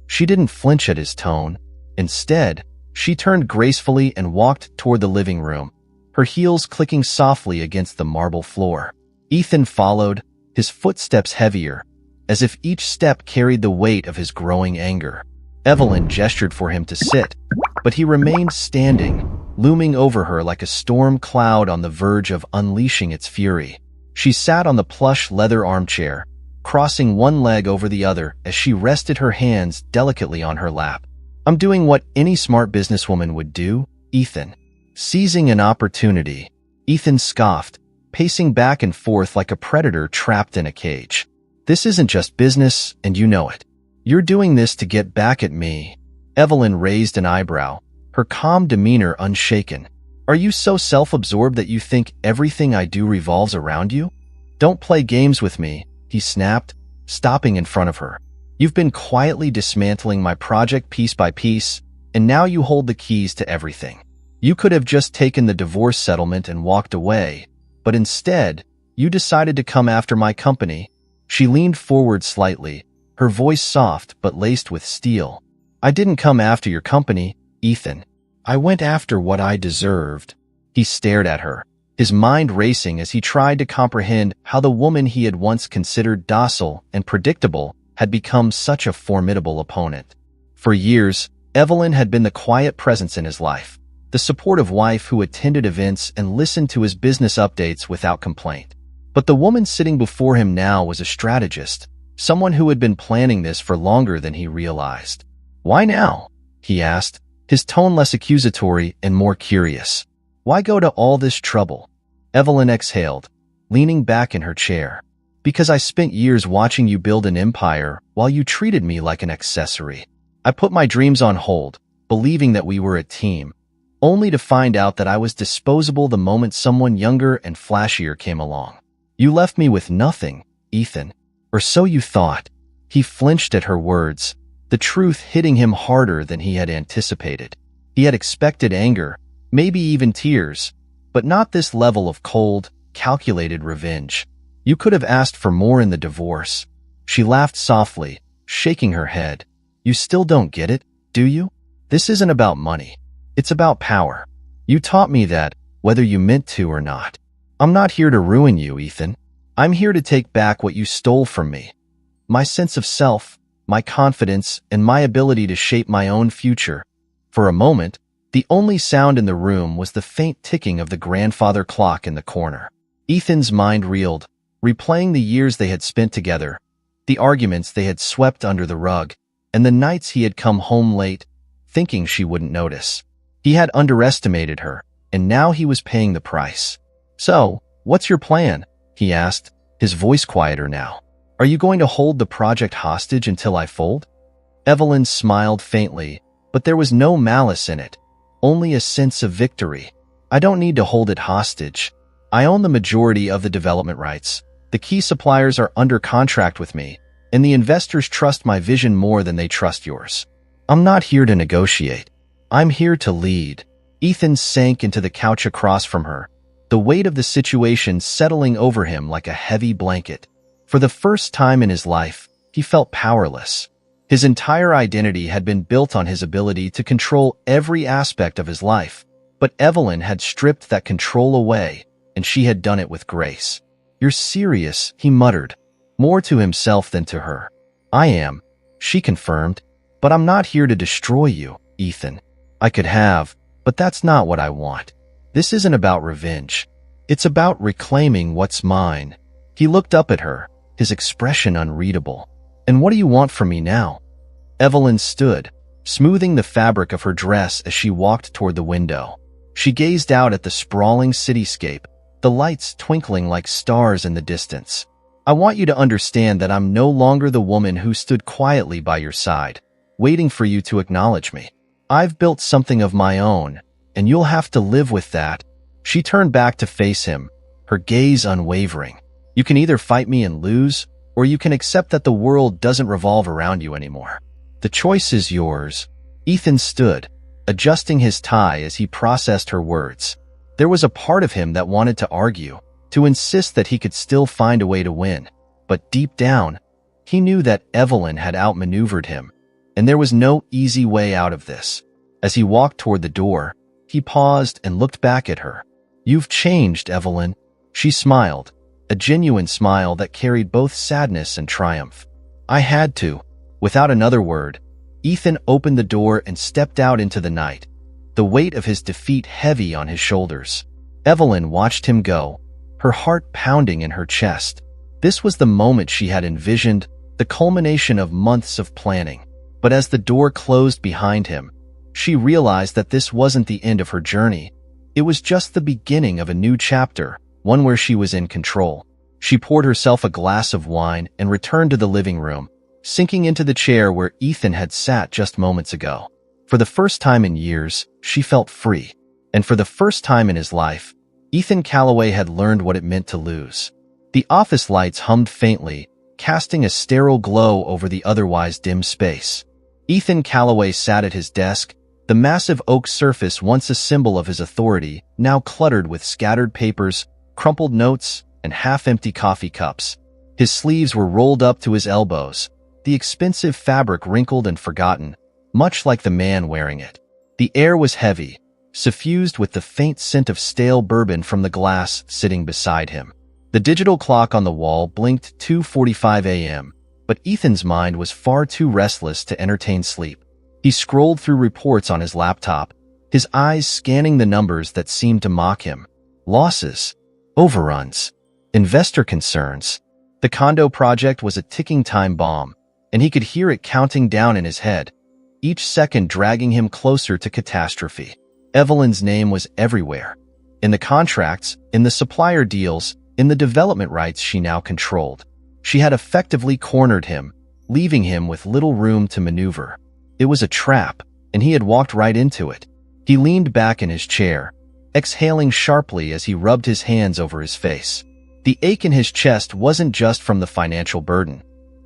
She didn't flinch at his tone. Instead, she turned gracefully and walked toward the living room, her heels clicking softly against the marble floor. Ethan followed, his footsteps heavier, as if each step carried the weight of his growing anger. Evelyn gestured for him to sit, but he remained standing, looming over her like a storm cloud on the verge of unleashing its fury. She sat on the plush leather armchair, crossing one leg over the other as she rested her hands delicately on her lap. "I'm doing what any smart businesswoman would do, Ethan." Seizing an opportunity, Ethan scoffed, pacing back and forth like a predator trapped in a cage. "This isn't just business, and you know it. You're doing this to get back at me." Evelyn raised an eyebrow, her calm demeanor unshaken. "Are you so self-absorbed that you think everything I do revolves around you?" "Don't play games with me," he snapped, stopping in front of her. "You've been quietly dismantling my project piece by piece, and now you hold the keys to everything. You could have just taken the divorce settlement and walked away, but instead, you decided to come after my company." She leaned forward slightly, her voice soft but laced with steel. "I didn't come after your company, Ethan. I went after what I deserved." He stared at her, his mind racing as he tried to comprehend how the woman he had once considered docile and predictable had become such a formidable opponent. For years, Evelyn had been the quiet presence in his life, the supportive wife who attended events and listened to his business updates without complaint. But the woman sitting before him now was a strategist, someone who had been planning this for longer than he realized. "Why now?" he asked, his tone less accusatory and more curious. "Why go to all this trouble?" Evelyn exhaled, leaning back in her chair. "Because I spent years watching you build an empire while you treated me like an accessory. I put my dreams on hold, believing that we were a team, only to find out that I was disposable the moment someone younger and flashier came along. You left me with nothing, Ethan. Or so you thought." He flinched at her words, the truth hitting him harder than he had anticipated. He had expected anger, maybe even tears, but not this level of cold, calculated revenge. "You could have asked for more in the divorce." She laughed softly, shaking her head. "You still don't get it, do you? This isn't about money. It's about power. You taught me that, whether you meant to or not. I'm not here to ruin you, Ethan. I'm here to take back what you stole from me. My sense of self, my confidence, and my ability to shape my own future." For a moment, the only sound in the room was the faint ticking of the grandfather clock in the corner. Ethan's mind reeled, replaying the years they had spent together, the arguments they had swept under the rug, and the nights he had come home late, thinking she wouldn't notice. He had underestimated her, and now he was paying the price. "So, what's your plan?" he asked, his voice quieter now. "Are you going to hold the project hostage until I fold?" Evelyn smiled faintly, but there was no malice in it, only a sense of victory. "I don't need to hold it hostage. I own the majority of the development rights. The key suppliers are under contract with me, and the investors trust my vision more than they trust yours. I'm not here to negotiate. I'm here to lead." Ethan sank into the couch across from her, the weight of the situation settling over him like a heavy blanket. For the first time in his life, he felt powerless. His entire identity had been built on his ability to control every aspect of his life, but Evelyn had stripped that control away, and she had done it with grace. "You're serious," he muttered, more to himself than to her. "I am," she confirmed, "but I'm not here to destroy you, Ethan. I could have, but that's not what I want. This isn't about revenge. It's about reclaiming what's mine." He looked up at her, his expression unreadable. "And what do you want from me now?" Evelyn stood, smoothing the fabric of her dress as she walked toward the window. She gazed out at the sprawling cityscape, the lights twinkling like stars in the distance. "I want you to understand that I'm no longer the woman who stood quietly by your side, waiting for you to acknowledge me. I've built something of my own, and you'll have to live with that." She turned back to face him, her gaze unwavering. "You can either fight me and lose, or you can accept that the world doesn't revolve around you anymore. The choice is yours." Ethan stood, adjusting his tie as he processed her words. There was a part of him that wanted to argue, to insist that he could still find a way to win. But deep down, he knew that Evelyn had outmaneuvered him, and there was no easy way out of this. As he walked toward the door, he paused and looked back at her. "You've changed, Evelyn." She smiled, a genuine smile that carried both sadness and triumph. "I had to." Without another word, Ethan opened the door and stepped out into the night, the weight of his defeat heavy on his shoulders. Evelyn watched him go, her heart pounding in her chest. This was the moment she had envisioned, the culmination of months of planning. But as the door closed behind him, she realized that this wasn't the end of her journey. It was just the beginning of a new chapter, one where she was in control. She poured herself a glass of wine and returned to the living room, sinking into the chair where Ethan had sat just moments ago. For the first time in years, she felt free. And for the first time in his life, Ethan Calloway had learned what it meant to lose. The office lights hummed faintly, casting a sterile glow over the otherwise dim space. Ethan Calloway sat at his desk, the massive oak surface once a symbol of his authority, now cluttered with scattered papers, crumpled notes, and half-empty coffee cups. His sleeves were rolled up to his elbows, the expensive fabric wrinkled and forgotten, much like the man wearing it. The air was heavy, suffused with the faint scent of stale bourbon from the glass sitting beside him. The digital clock on the wall blinked 2:45 a.m., but Ethan's mind was far too restless to entertain sleep. He scrolled through reports on his laptop, his eyes scanning the numbers that seemed to mock him. Losses, overruns, investor concerns. The condo project was a ticking time bomb, and he could hear it counting down in his head, each second dragging him closer to catastrophe. Evelyn's name was everywhere. In the contracts, in the supplier deals, in the development rights she now controlled. She had effectively cornered him, leaving him with little room to maneuver. It was a trap, and he had walked right into it. He leaned back in his chair, exhaling sharply as he rubbed his hands over his face. The ache in his chest wasn't just from the financial burden.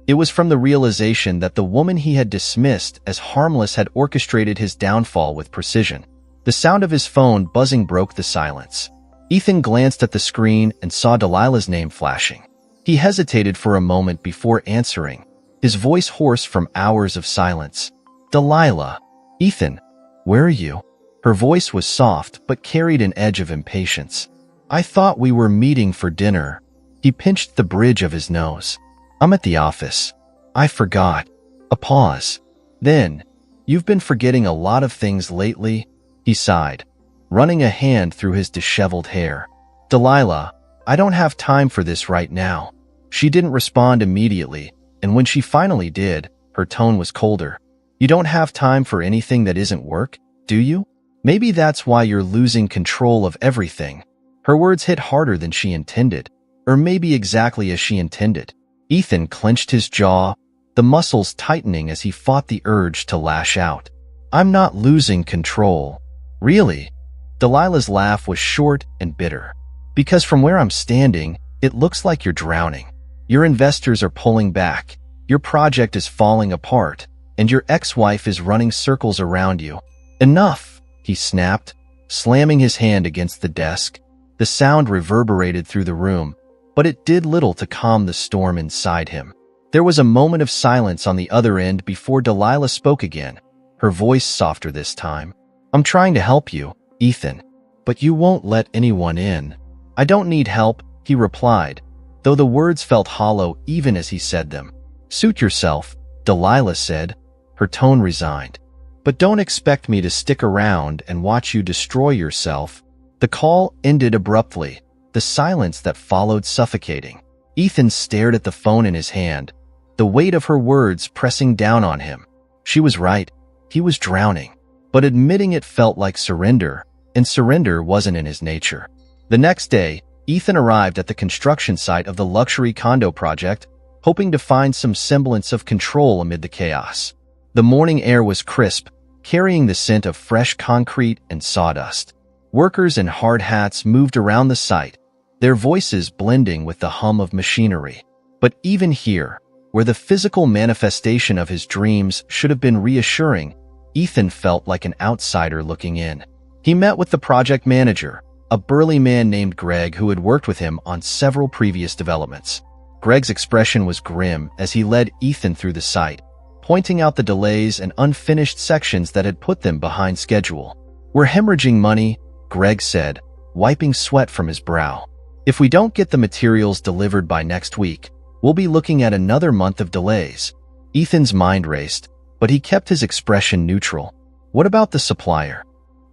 It was from the realization that the woman he had dismissed as harmless had orchestrated his downfall with precision. The sound of his phone buzzing broke the silence. Ethan glanced at the screen and saw Delilah's name flashing. He hesitated for a moment before answering, his voice hoarse from hours of silence. "Delilah." "Ethan, where are you?" Her voice was soft but carried an edge of impatience. "I thought we were meeting for dinner." He pinched the bridge of his nose. "I'm at the office. I forgot." A pause. Then, "You've been forgetting a lot of things lately," he sighed, running a hand through his disheveled hair. "Delilah, I don't have time for this right now." She didn't respond immediately, and when she finally did, her tone was colder. "You don't have time for anything that isn't work, do you? Maybe that's why you're losing control of everything." Her words hit harder than she intended, or maybe exactly as she intended. Ethan clenched his jaw, the muscles tightening as he fought the urge to lash out. "I'm not losing control." "Really?" Delilah's laugh was short and bitter. "Because from where I'm standing, it looks like you're drowning. Your investors are pulling back, your project is falling apart, and your ex-wife is running circles around you." "Enough," he snapped, slamming his hand against the desk. The sound reverberated through the room, but it did little to calm the storm inside him. There was a moment of silence on the other end before Delilah spoke again, her voice softer this time. "I'm trying to help you, Ethan, but you won't let anyone in." "I don't need help," he replied, though the words felt hollow even as he said them. "Suit yourself," Delilah said, her tone resigned. "But don't expect me to stick around and watch you destroy yourself." The call ended abruptly, the silence that followed suffocating. Ethan stared at the phone in his hand, the weight of her words pressing down on him. She was right. He was drowning. But admitting it felt like surrender, and surrender wasn't in his nature. The next day, Ethan arrived at the construction site of the luxury condo project, hoping to find some semblance of control amid the chaos. The morning air was crisp, carrying the scent of fresh concrete and sawdust. Workers in hard hats moved around the site, their voices blending with the hum of machinery. But even here, where the physical manifestation of his dreams should have been reassuring, Ethan felt like an outsider looking in. He met with the project manager, a burly man named Greg who had worked with him on several previous developments. Greg's expression was grim as he led Ethan through the site, pointing out the delays and unfinished sections that had put them behind schedule. "We're hemorrhaging money," Greg said, wiping sweat from his brow. "If we don't get the materials delivered by next week, we'll be looking at another month of delays." Ethan's mind raced, but he kept his expression neutral. "What about the supplier?"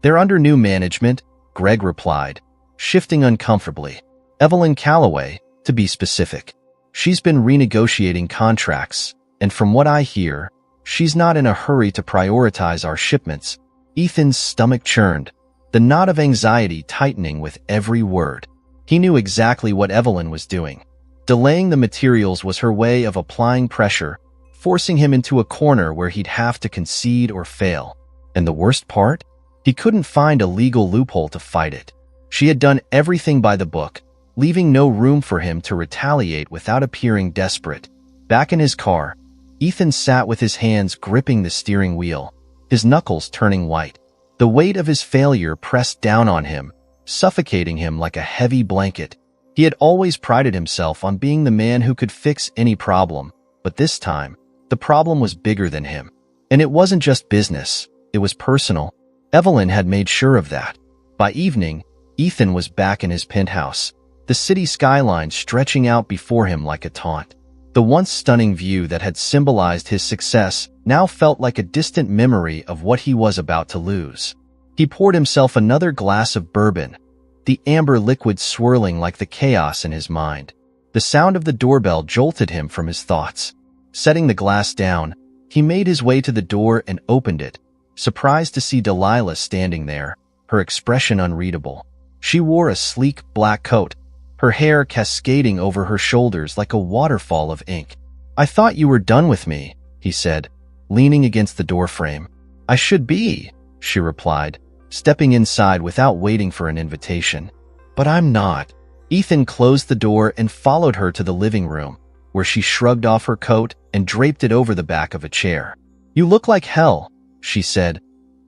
"They're under new management," Greg replied, shifting uncomfortably. "Evelyn Calloway, to be specific. She's been renegotiating contracts, and from what I hear, she's not in a hurry to prioritize our shipments." Ethan's stomach churned, the knot of anxiety tightening with every word. He knew exactly what Evelyn was doing. Delaying the materials was her way of applying pressure, forcing him into a corner where he'd have to concede or fail. And the worst part? He couldn't find a legal loophole to fight it. She had done everything by the book, leaving no room for him to retaliate without appearing desperate. Back in his car, Ethan sat with his hands gripping the steering wheel, his knuckles turning white. The weight of his failure pressed down on him, suffocating him like a heavy blanket. He had always prided himself on being the man who could fix any problem, but this time, the problem was bigger than him. And it wasn't just business, it was personal. Evelyn had made sure of that. By evening, Ethan was back in his penthouse, the city skyline stretching out before him like a taunt. The once stunning view that had symbolized his success now felt like a distant memory of what he was about to lose. He poured himself another glass of bourbon, the amber liquid swirling like the chaos in his mind. The sound of the doorbell jolted him from his thoughts. Setting the glass down, he made his way to the door and opened it, surprised to see Delilah standing there, her expression unreadable. She wore a sleek black coat, her hair cascading over her shoulders like a waterfall of ink. "I thought you were done with me," he said, leaning against the doorframe. "I should be," she replied, stepping inside without waiting for an invitation. "But I'm not." Ethan closed the door and followed her to the living room, where she shrugged off her coat and draped it over the back of a chair. "You look like hell," she said,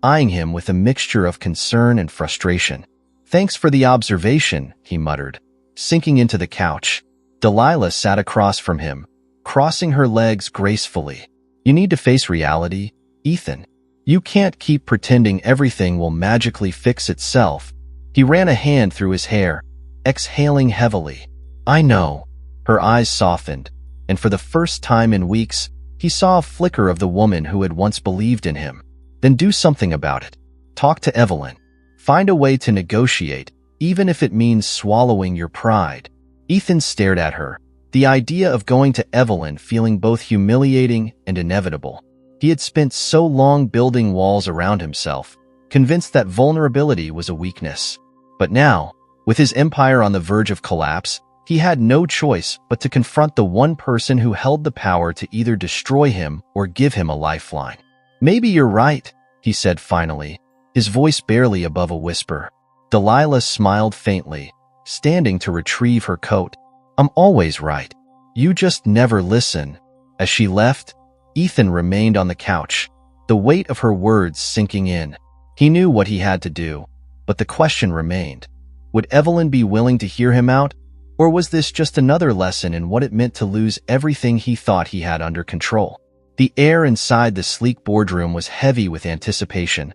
eyeing him with a mixture of concern and frustration. "Thanks for the observation," he muttered, sinking into the couch. Delilah sat across from him, crossing her legs gracefully. "You need to face reality, Ethan. You can't keep pretending everything will magically fix itself." He ran a hand through his hair, exhaling heavily. "I know." Her eyes softened, and for the first time in weeks, he saw a flicker of the woman who had once believed in him. "Then do something about it. Talk to Evelyn. Find a way to negotiate, even if it means swallowing your pride." Ethan stared at her, the idea of going to Evelyn feeling both humiliating and inevitable. He had spent so long building walls around himself, convinced that vulnerability was a weakness. But now, with his empire on the verge of collapse, he had no choice but to confront the one person who held the power to either destroy him or give him a lifeline. "Maybe you're right," he said finally, his voice barely above a whisper. Delilah smiled faintly, standing to retrieve her coat. "I'm always right. You just never listen." As she left, Ethan remained on the couch, the weight of her words sinking in. He knew what he had to do, but the question remained. Would Evelyn be willing to hear him out? Or was this just another lesson in what it meant to lose everything he thought he had under control? The air inside the sleek boardroom was heavy with anticipation,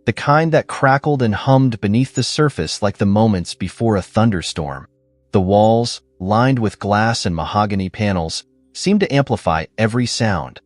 the kind that crackled and hummed beneath the surface like the moments before a thunderstorm. The walls, lined with glass and mahogany panels, seemed to amplify every sound.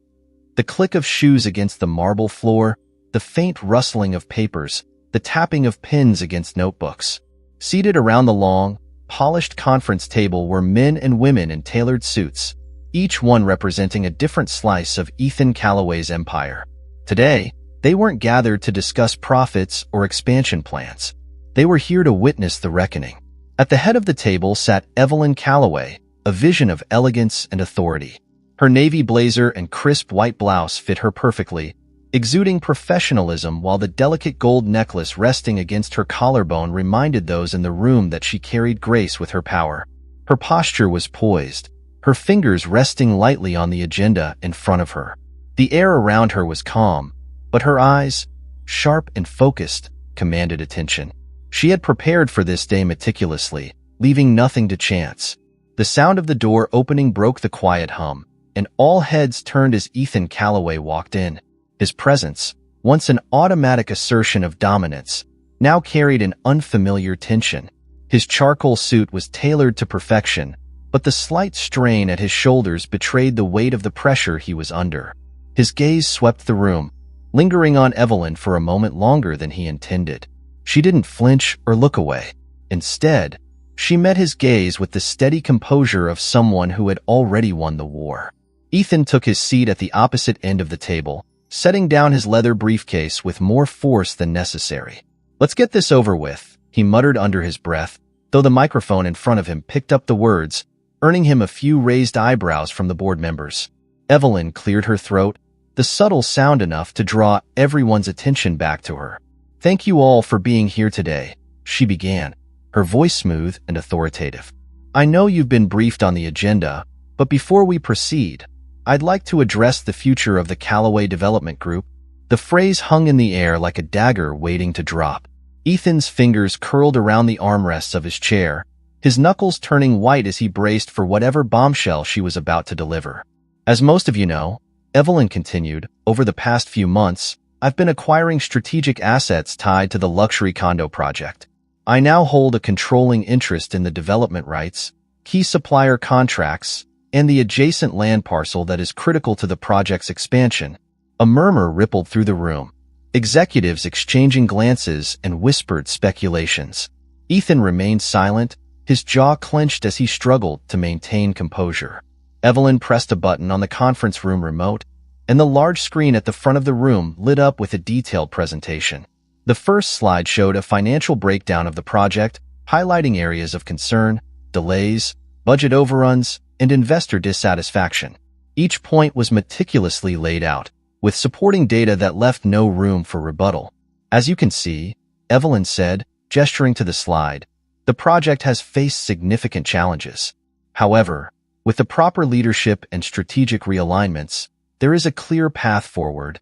The click of shoes against the marble floor, the faint rustling of papers, the tapping of pens against notebooks. Seated around the long, polished conference table were men and women in tailored suits, each one representing a different slice of Evelyn Calloway's empire. Today, they weren't gathered to discuss profits or expansion plans. They were here to witness the reckoning. At the head of the table sat Evelyn Calloway, a vision of elegance and authority. Her navy blazer and crisp white blouse fit her perfectly, exuding professionalism, while the delicate gold necklace resting against her collarbone reminded those in the room that she carried grace with her power. Her posture was poised, her fingers resting lightly on the agenda in front of her. The air around her was calm, but her eyes, sharp and focused, commanded attention. She had prepared for this day meticulously, leaving nothing to chance. The sound of the door opening broke the quiet hum, and all heads turned as Evelyn Calloway walked in. His presence, once an automatic assertion of dominance, now carried an unfamiliar tension. His charcoal suit was tailored to perfection, but the slight strain at his shoulders betrayed the weight of the pressure he was under. His gaze swept the room, lingering on Evelyn for a moment longer than he intended. She didn't flinch or look away. Instead, she met his gaze with the steady composure of someone who had already won the war. Evelyn took his seat at the opposite end of the table, setting down his leather briefcase with more force than necessary. "Let's get this over with," he muttered under his breath, though the microphone in front of him picked up the words, earning him a few raised eyebrows from the board members. Evelyn cleared her throat, the subtle sound enough to draw everyone's attention back to her. "Thank you all for being here today," she began, her voice smooth and authoritative. "I know you've been briefed on the agenda, but before we proceed, I'd like to address the future of the Calloway Development Group." The phrase hung in the air like a dagger waiting to drop. Ethan's fingers curled around the armrests of his chair, his knuckles turning white as he braced for whatever bombshell she was about to deliver. "As most of you know," Evelyn continued, "over the past few months, I've been acquiring strategic assets tied to the luxury condo project. I now hold a controlling interest in the development rights, key supplier contracts, and the adjacent land parcel that is critical to the project's expansion." A murmur rippled through the room, executives exchanging glances and whispered speculations. Ethan remained silent, his jaw clenched as he struggled to maintain composure. Evelyn pressed a button on the conference room remote, and the large screen at the front of the room lit up with a detailed presentation. The first slide showed a financial breakdown of the project, highlighting areas of concern, delays, budget overruns, and investor dissatisfaction. Each point was meticulously laid out, with supporting data that left no room for rebuttal. "As you can see," Evelyn said, gesturing to the slide, "the project has faced significant challenges. However, with the proper leadership and strategic realignments, there is a clear path forward."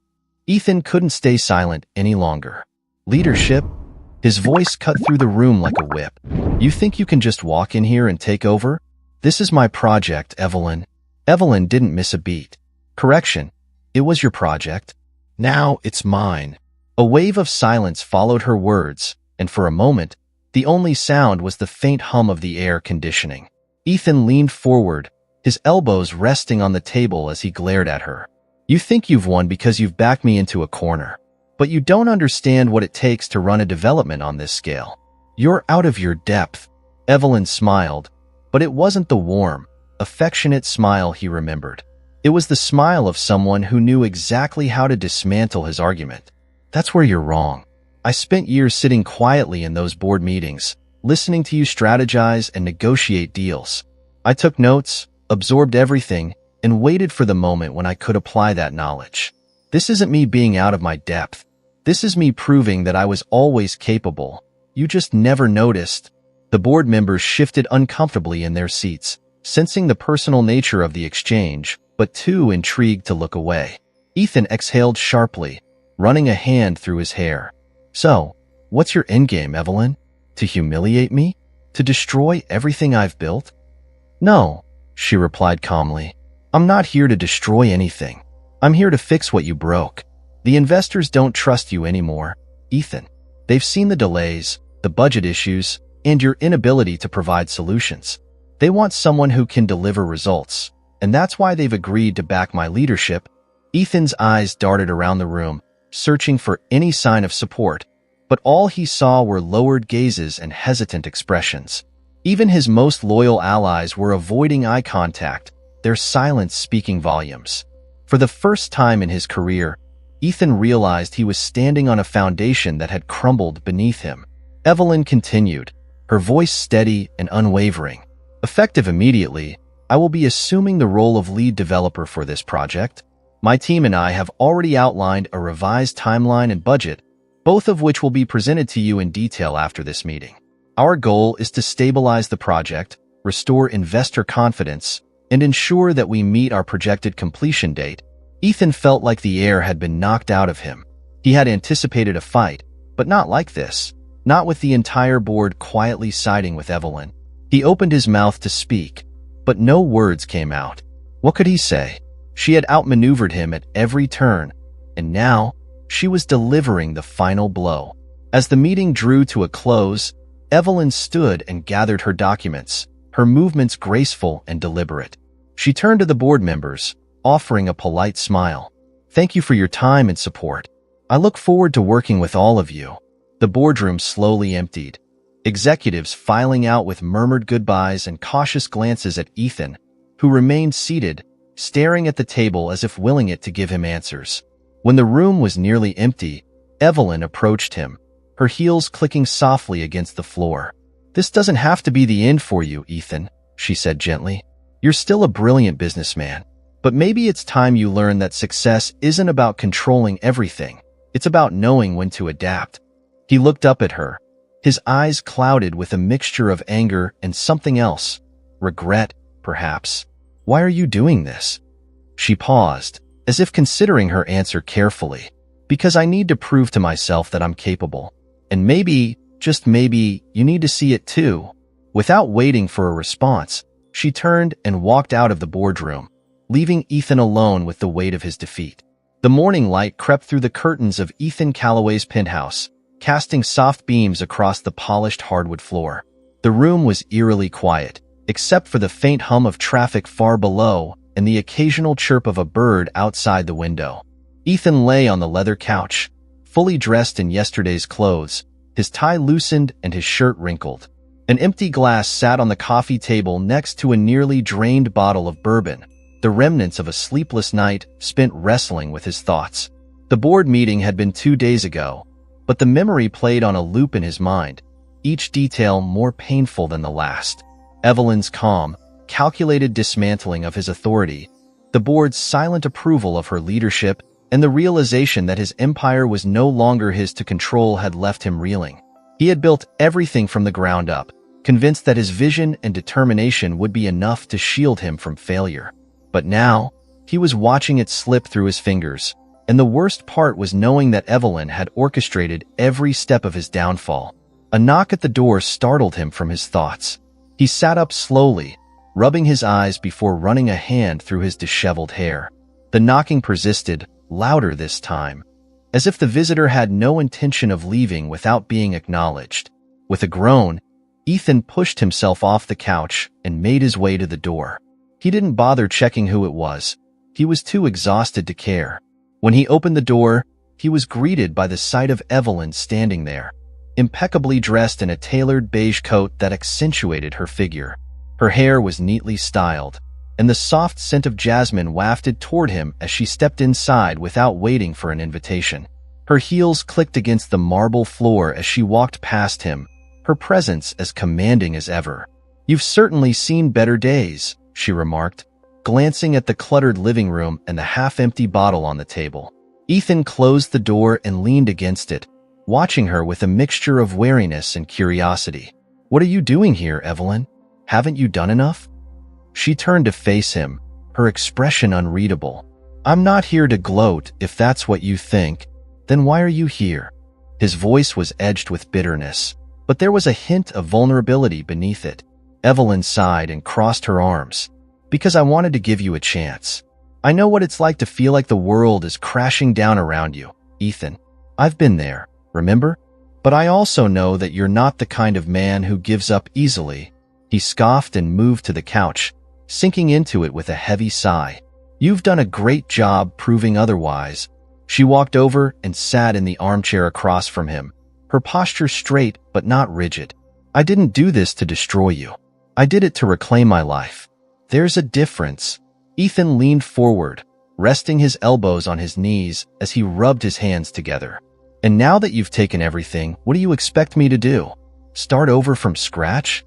Ethan couldn't stay silent any longer. "Leadership?" His voice cut through the room like a whip. "You think you can just walk in here and take over? This is my project, Evelyn." Evelyn didn't miss a beat. "Correction. It was your project. Now it's mine." A wave of silence followed her words, and for a moment, the only sound was the faint hum of the air conditioning. Ethan leaned forward, his elbows resting on the table as he glared at her. "You think you've won because you've backed me into a corner, but you don't understand what it takes to run a development on this scale. You're out of your depth." Evelyn smiled, but it wasn't the warm, affectionate smile he remembered. It was the smile of someone who knew exactly how to dismantle his argument. "That's where you're wrong. I spent years sitting quietly in those board meetings, listening to you strategize and negotiate deals. I took notes, absorbed everything, and waited for the moment when I could apply that knowledge. This isn't me being out of my depth. This is me proving that I was always capable. You just never noticed." The board members shifted uncomfortably in their seats, sensing the personal nature of the exchange, but too intrigued to look away. Ethan exhaled sharply, running a hand through his hair. "So, what's your endgame, Evelyn? To humiliate me? To destroy everything I've built?" "No," she replied calmly. "I'm not here to destroy anything. I'm here to fix what you broke. The investors don't trust you anymore, Ethan. They've seen the delays, the budget issues, and your inability to provide solutions. They want someone who can deliver results, and that's why they've agreed to back my leadership." Ethan's eyes darted around the room, searching for any sign of support, but all he saw were lowered gazes and hesitant expressions. Even his most loyal allies were avoiding eye contact, their silence speaking volumes. For the first time in his career, Ethan realized he was standing on a foundation that had crumbled beneath him. Evelyn continued, her voice steady and unwavering. Effective immediately, I will be assuming the role of lead developer for this project. My team and I have already outlined a revised timeline and budget, both of which will be presented to you in detail after this meeting. Our goal is to stabilize the project, restore investor confidence, and ensure that we meet our projected completion date. Ethan felt like the air had been knocked out of him. He had anticipated a fight, but not like this, not with the entire board quietly siding with Evelyn. He opened his mouth to speak, but no words came out. What could he say? She had outmaneuvered him at every turn, and now she was delivering the final blow. As the meeting drew to a close, Evelyn stood and gathered her documents, her movements graceful and deliberate. She turned to the board members, offering a polite smile. Thank you for your time and support. I look forward to working with all of you. The boardroom slowly emptied, executives filing out with murmured goodbyes and cautious glances at Ethan, who remained seated, staring at the table as if willing it to give him answers. When the room was nearly empty, Evelyn approached him, her heels clicking softly against the floor. This doesn't have to be the end for you, Ethan, she said gently. You're still a brilliant businessman. But maybe it's time you learn that success isn't about controlling everything. It's about knowing when to adapt. He looked up at her, his eyes clouded with a mixture of anger and something else. Regret, perhaps. Why are you doing this? She paused, as if considering her answer carefully. Because I need to prove to myself that I'm capable. And maybe, just maybe, you need to see it too. Without waiting for a response, she turned and walked out of the boardroom, leaving Ethan alone with the weight of his defeat. The morning light crept through the curtains of Evelyn Calloway's penthouse, casting soft beams across the polished hardwood floor. The room was eerily quiet, except for the faint hum of traffic far below and the occasional chirp of a bird outside the window. Ethan lay on the leather couch, fully dressed in yesterday's clothes, his tie loosened and his shirt wrinkled. An empty glass sat on the coffee table next to a nearly drained bottle of bourbon, the remnants of a sleepless night spent wrestling with his thoughts. The board meeting had been 2 days ago, but the memory played on a loop in his mind, each detail more painful than the last. Evelyn's calm, calculated dismantling of his authority, the board's silent approval of her leadership, and the realization that his empire was no longer his to control had left him reeling. He had built everything from the ground up, convinced that his vision and determination would be enough to shield him from failure. But now, he was watching it slip through his fingers, and the worst part was knowing that Evelyn had orchestrated every step of his downfall. A knock at the door startled him from his thoughts. He sat up slowly, rubbing his eyes before running a hand through his disheveled hair. The knocking persisted, louder this time, as if the visitor had no intention of leaving without being acknowledged. With a groan, Ethan pushed himself off the couch and made his way to the door. He didn't bother checking who it was. He was too exhausted to care. When he opened the door, he was greeted by the sight of Evelyn standing there, impeccably dressed in a tailored beige coat that accentuated her figure. Her hair was neatly styled, and the soft scent of jasmine wafted toward him as she stepped inside without waiting for an invitation. Her heels clicked against the marble floor as she walked past him, her presence as commanding as ever. "You've certainly seen better days," she remarked, glancing at the cluttered living room and the half-empty bottle on the table. Ethan closed the door and leaned against it, watching her with a mixture of wariness and curiosity. "What are you doing here, Evelyn? Haven't you done enough?" She turned to face him, her expression unreadable. "I'm not here to gloat, if that's what you think. Then why are you here?" His voice was edged with bitterness, but there was a hint of vulnerability beneath it. Evelyn sighed and crossed her arms. "Because I wanted to give you a chance. I know what it's like to feel like the world is crashing down around you, Ethan. I've been there, remember? But I also know that you're not the kind of man who gives up easily." He scoffed and moved to the couch, sinking into it with a heavy sigh. "You've done a great job proving otherwise." She walked over and sat in the armchair across from him, her posture straight but not rigid. I didn't do this to destroy you. I did it to reclaim my life. There's a difference. Ethan leaned forward, resting his elbows on his knees as he rubbed his hands together. And now that you've taken everything, what do you expect me to do? Start over from scratch?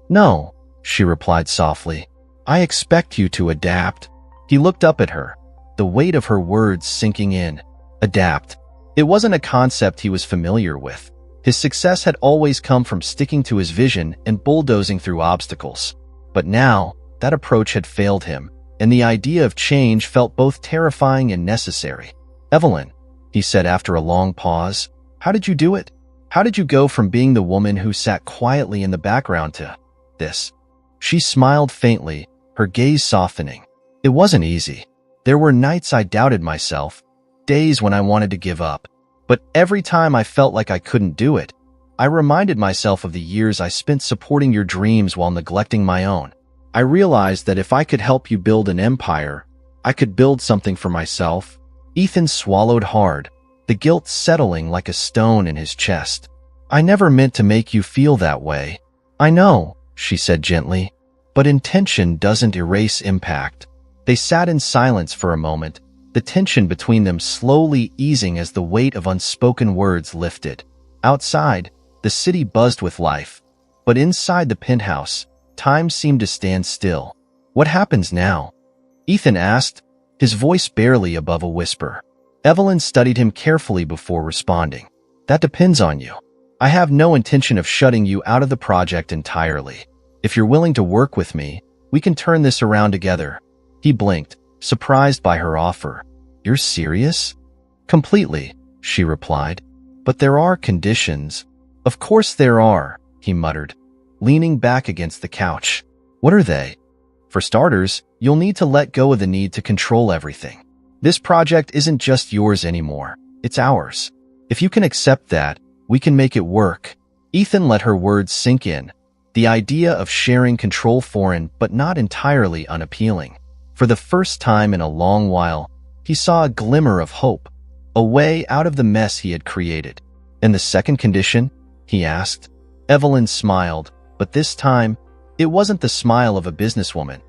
No, she replied softly. I expect you to adapt. He looked up at her, the weight of her words sinking in. Adapt. It wasn't a concept he was familiar with. His success had always come from sticking to his vision and bulldozing through obstacles. But now, that approach had failed him, and the idea of change felt both terrifying and necessary. Evelyn, he said after a long pause, how did you do it? How did you go from being the woman who sat quietly in the background to this? She smiled faintly, her gaze softening. It wasn't easy. There were nights I doubted myself, days when I wanted to give up. But every time I felt like I couldn't do it, I reminded myself of the years I spent supporting your dreams while neglecting my own. I realized that if I could help you build an empire, I could build something for myself. Ethan swallowed hard, the guilt settling like a stone in his chest. I never meant to make you feel that way. I know, she said gently, but intention doesn't erase impact. They sat in silence for a moment, the tension between them slowly easing as the weight of unspoken words lifted. Outside, the city buzzed with life, but inside the penthouse, time seemed to stand still. What happens now? Ethan asked, his voice barely above a whisper. Evelyn studied him carefully before responding. That depends on you. I have no intention of shutting you out of the project entirely. If you're willing to work with me, we can turn this around together. He blinked, surprised by her offer. You're serious? Completely, she replied. But there are conditions. Of course there are, he muttered, leaning back against the couch. What are they? For starters, you'll need to let go of the need to control everything. This project isn't just yours anymore. It's ours. If you can accept that, we can make it work. Ethan let her words sink in, the idea of sharing control foreign but not entirely unappealing. For the first time in a long while, he saw a glimmer of hope, a way out of the mess he had created. And the second condition? He asked. Evelyn smiled, but this time, it wasn't the smile of a businesswoman.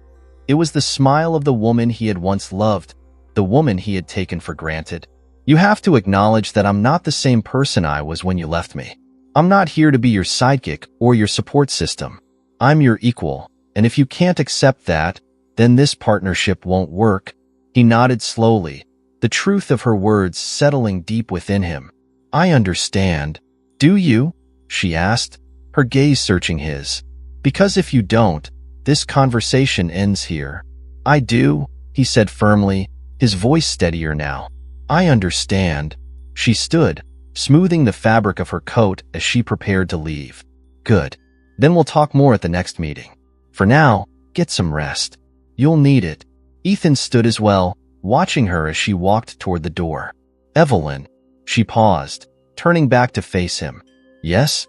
It was the smile of the woman he had once loved, the woman he had taken for granted. You have to acknowledge that I'm not the same person I was when you left me. I'm not here to be your sidekick or your support system. I'm your equal, and if you can't accept that, then this partnership won't work. He nodded slowly, the truth of her words settling deep within him. I understand. Do you? She asked, her gaze searching his. Because if you don't, this conversation ends here. I do, he said firmly, his voice steadier now. I understand. She stood, smoothing the fabric of her coat as she prepared to leave. Good. Then we'll talk more at the next meeting. For now, get some rest. You'll need it. Ethan stood as well, watching her as she walked toward the door. Evelyn. She paused, turning back to face him. Yes?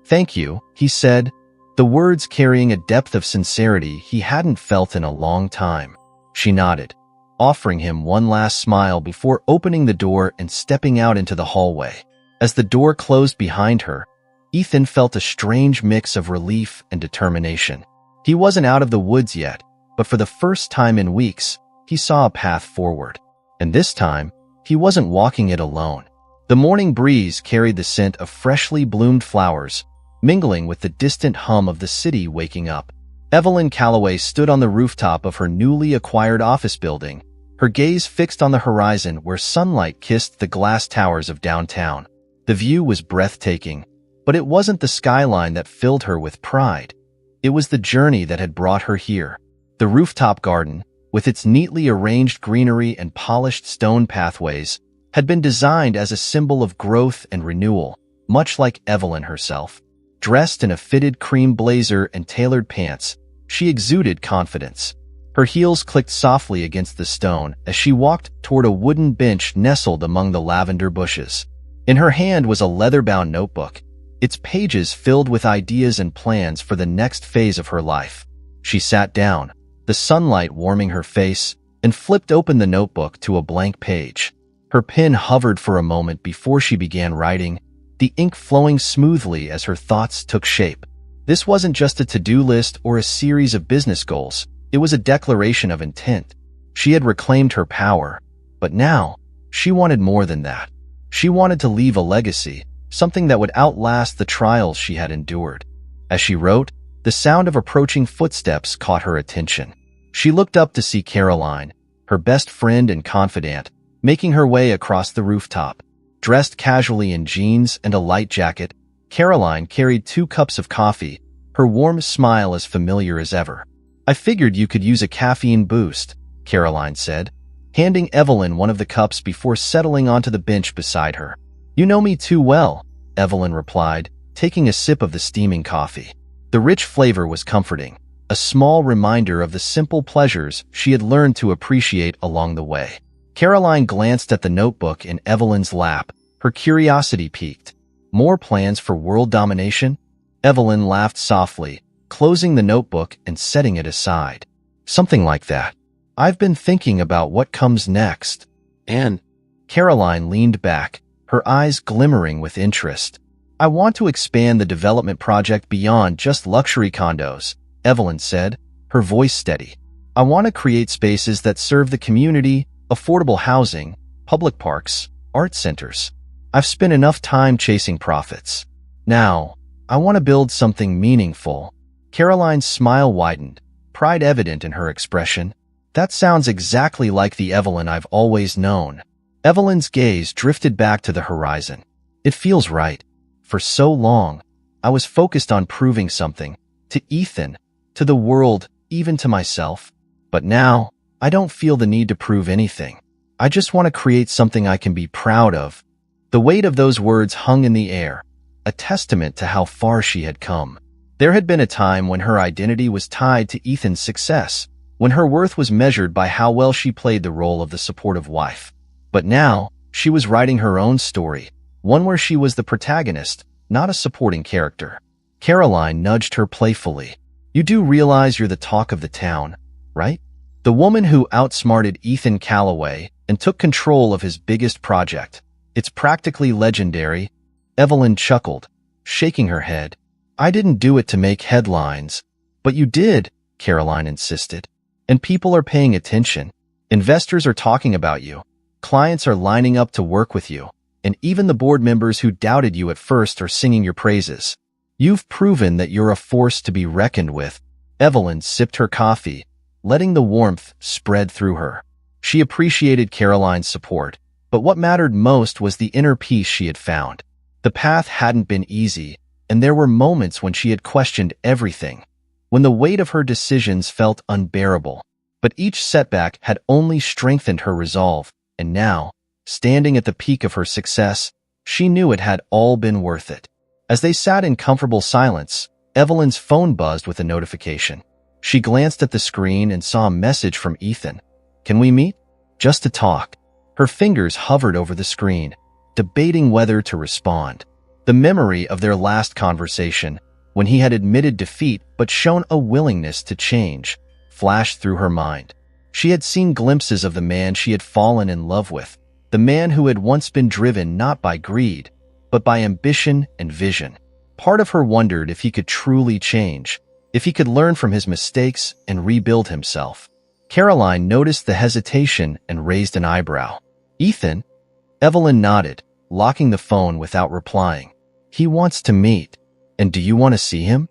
Thank you, he said, the words carrying a depth of sincerity he hadn't felt in a long time. She nodded, offering him one last smile before opening the door and stepping out into the hallway. As the door closed behind her, Ethan felt a strange mix of relief and determination. He wasn't out of the woods yet, but for the first time in weeks, he saw a path forward. And this time, he wasn't walking it alone. The morning breeze carried the scent of freshly bloomed flowers, mingling with the distant hum of the city waking up. Evelyn Calloway stood on the rooftop of her newly acquired office building, her gaze fixed on the horizon where sunlight kissed the glass towers of downtown. The view was breathtaking, but it wasn't the skyline that filled her with pride. It was the journey that had brought her here. The rooftop garden, with its neatly arranged greenery and polished stone pathways, had been designed as a symbol of growth and renewal, much like Evelyn herself. Dressed in a fitted cream blazer and tailored pants, she exuded confidence. Her heels clicked softly against the stone as she walked toward a wooden bench nestled among the lavender bushes. In her hand was a leather-bound notebook, its pages filled with ideas and plans for the next phase of her life. She sat down, the sunlight warming her face, and flipped open the notebook to a blank page. Her pen hovered for a moment before she began writing, the ink flowing smoothly as her thoughts took shape. This wasn't just a to-do list or a series of business goals. It was a declaration of intent. She had reclaimed her power, but now she wanted more than that. She wanted to leave a legacy, something that would outlast the trials she had endured. As she wrote, the sound of approaching footsteps caught her attention. She looked up to see Caroline, her best friend and confidant, making her way across the rooftop. Dressed casually in jeans and a light jacket, Caroline carried 2 cups of coffee, her warm smile as familiar as ever. "I figured you could use a caffeine boost," Caroline said, handing Evelyn one of the cups before settling onto the bench beside her. "You know me too well," Evelyn replied, taking a sip of the steaming coffee. The rich flavor was comforting, a small reminder of the simple pleasures she had learned to appreciate along the way. Caroline glanced at the notebook in Evelyn's lap, her curiosity piqued. "More plans for world domination?" Evelyn laughed softly, closing the notebook and setting it aside. "Something like that. I've been thinking about what comes next." And Caroline leaned back, her eyes glimmering with interest. "I want to expand the development project beyond just luxury condos," Evelyn said, her voice steady. "I want to create spaces that serve the community, affordable housing, public parks, art centers. I've spent enough time chasing profits. Now, I want to build something meaningful." Caroline's smile widened, pride evident in her expression. "That sounds exactly like the Evelyn I've always known." Evelyn's gaze drifted back to the horizon. "It feels right. For so long, I was focused on proving something, to Ethan, to the world, even to myself. But now, I don't feel the need to prove anything. I just want to create something I can be proud of." The weight of those words hung in the air, a testament to how far she had come. There had been a time when her identity was tied to Ethan's success, when her worth was measured by how well she played the role of the supportive wife. But now, she was writing her own story, one where she was the protagonist, not a supporting character. Caroline nudged her playfully. "You do realize you're the talk of the town, right? The woman who outsmarted Ethan Calloway and took control of his biggest project. It's practically legendary." Evelyn chuckled, shaking her head. "I didn't do it to make headlines." "But you did," Caroline insisted. "And people are paying attention. Investors are talking about you. Clients are lining up to work with you. And even the board members who doubted you at first are singing your praises. You've proven that you're a force to be reckoned with." Evelyn sipped her coffee, letting the warmth spread through her. She appreciated Caroline's support, but what mattered most was the inner peace she had found. The path hadn't been easy, and there were moments when she had questioned everything, when the weight of her decisions felt unbearable. But each setback had only strengthened her resolve, and now, standing at the peak of her success, she knew it had all been worth it. As they sat in comfortable silence, Evelyn's phone buzzed with a notification. She glanced at the screen and saw a message from Ethan. "Can we meet? Just to talk." Her fingers hovered over the screen, debating whether to respond. The memory of their last conversation, when he had admitted defeat but shown a willingness to change, flashed through her mind. She had seen glimpses of the man she had fallen in love with, the man who had once been driven not by greed, but by ambition and vision. Part of her wondered if he could truly change, if he could learn from his mistakes and rebuild himself. Caroline noticed the hesitation and raised an eyebrow. "Ethan?" Evelyn nodded, locking the phone without replying. "He wants to meet. And do you want to see him?"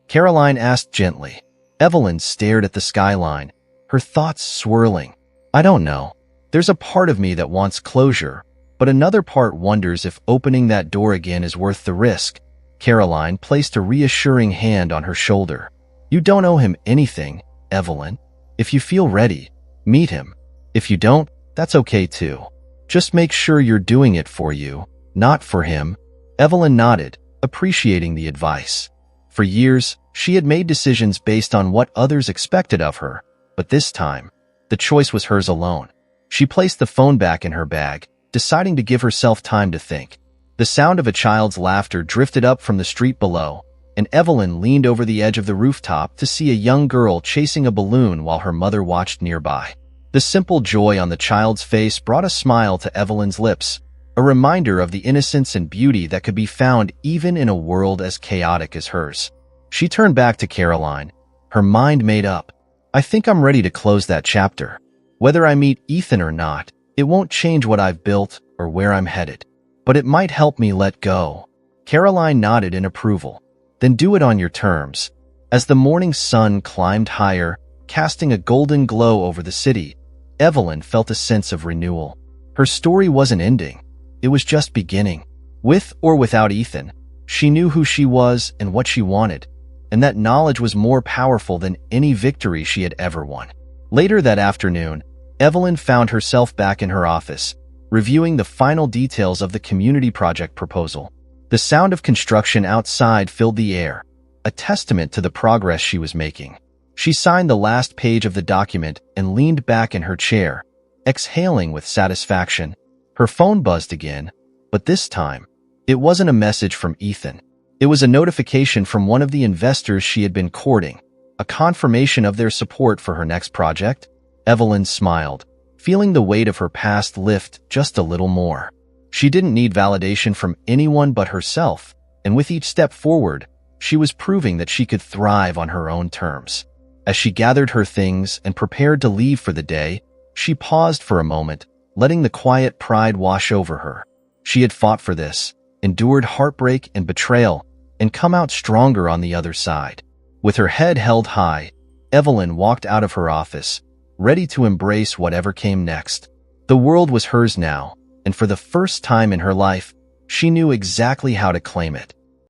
Caroline asked gently. Evelyn stared at the skyline, her thoughts swirling. "I don't know. There's a part of me that wants closure, but another part wonders if opening that door again is worth the risk." Caroline placed a reassuring hand on her shoulder. "You don't owe him anything, Evelyn. If you feel ready, meet him. If you don't, that's okay too. Just make sure you're doing it for you, not for him." Evelyn nodded, appreciating the advice. For years, she had made decisions based on what others expected of her, but this time, the choice was hers alone. She placed the phone back in her bag, deciding to give herself time to think. The sound of a child's laughter drifted up from the street below, and Evelyn leaned over the edge of the rooftop to see a young girl chasing a balloon while her mother watched nearby. The simple joy on the child's face brought a smile to Evelyn's lips, a reminder of the innocence and beauty that could be found even in a world as chaotic as hers. She turned back to Caroline, her mind made up. I think I'm ready to close that chapter. Whether I meet Ethan or not, it won't change what I've built or where I'm headed. But it might help me let go. Caroline nodded in approval. Then do it on your terms. As the morning sun climbed higher, casting a golden glow over the city, Evelyn felt a sense of renewal. Her story wasn't ending. It was just beginning. With or without Ethan, she knew who she was and what she wanted, and that knowledge was more powerful than any victory she had ever won. Later that afternoon, Evelyn found herself back in her office, reviewing the final details of the community project proposal. The sound of construction outside filled the air, a testament to the progress she was making. She signed the last page of the document and leaned back in her chair, exhaling with satisfaction. Her phone buzzed again, but this time, it wasn't a message from Ethan. It was a notification from one of the investors she had been courting, a confirmation of their support for her next project. Evelyn smiled, feeling the weight of her past lift just a little more. She didn't need validation from anyone but herself, and with each step forward, she was proving that she could thrive on her own terms. As she gathered her things and prepared to leave for the day, she paused for a moment, letting the quiet pride wash over her. She had fought for this, endured heartbreak and betrayal, and come out stronger on the other side. With her head held high, Evelyn walked out of her office, ready to embrace whatever came next. The world was hers now, and for the first time in her life, she knew exactly how to claim it.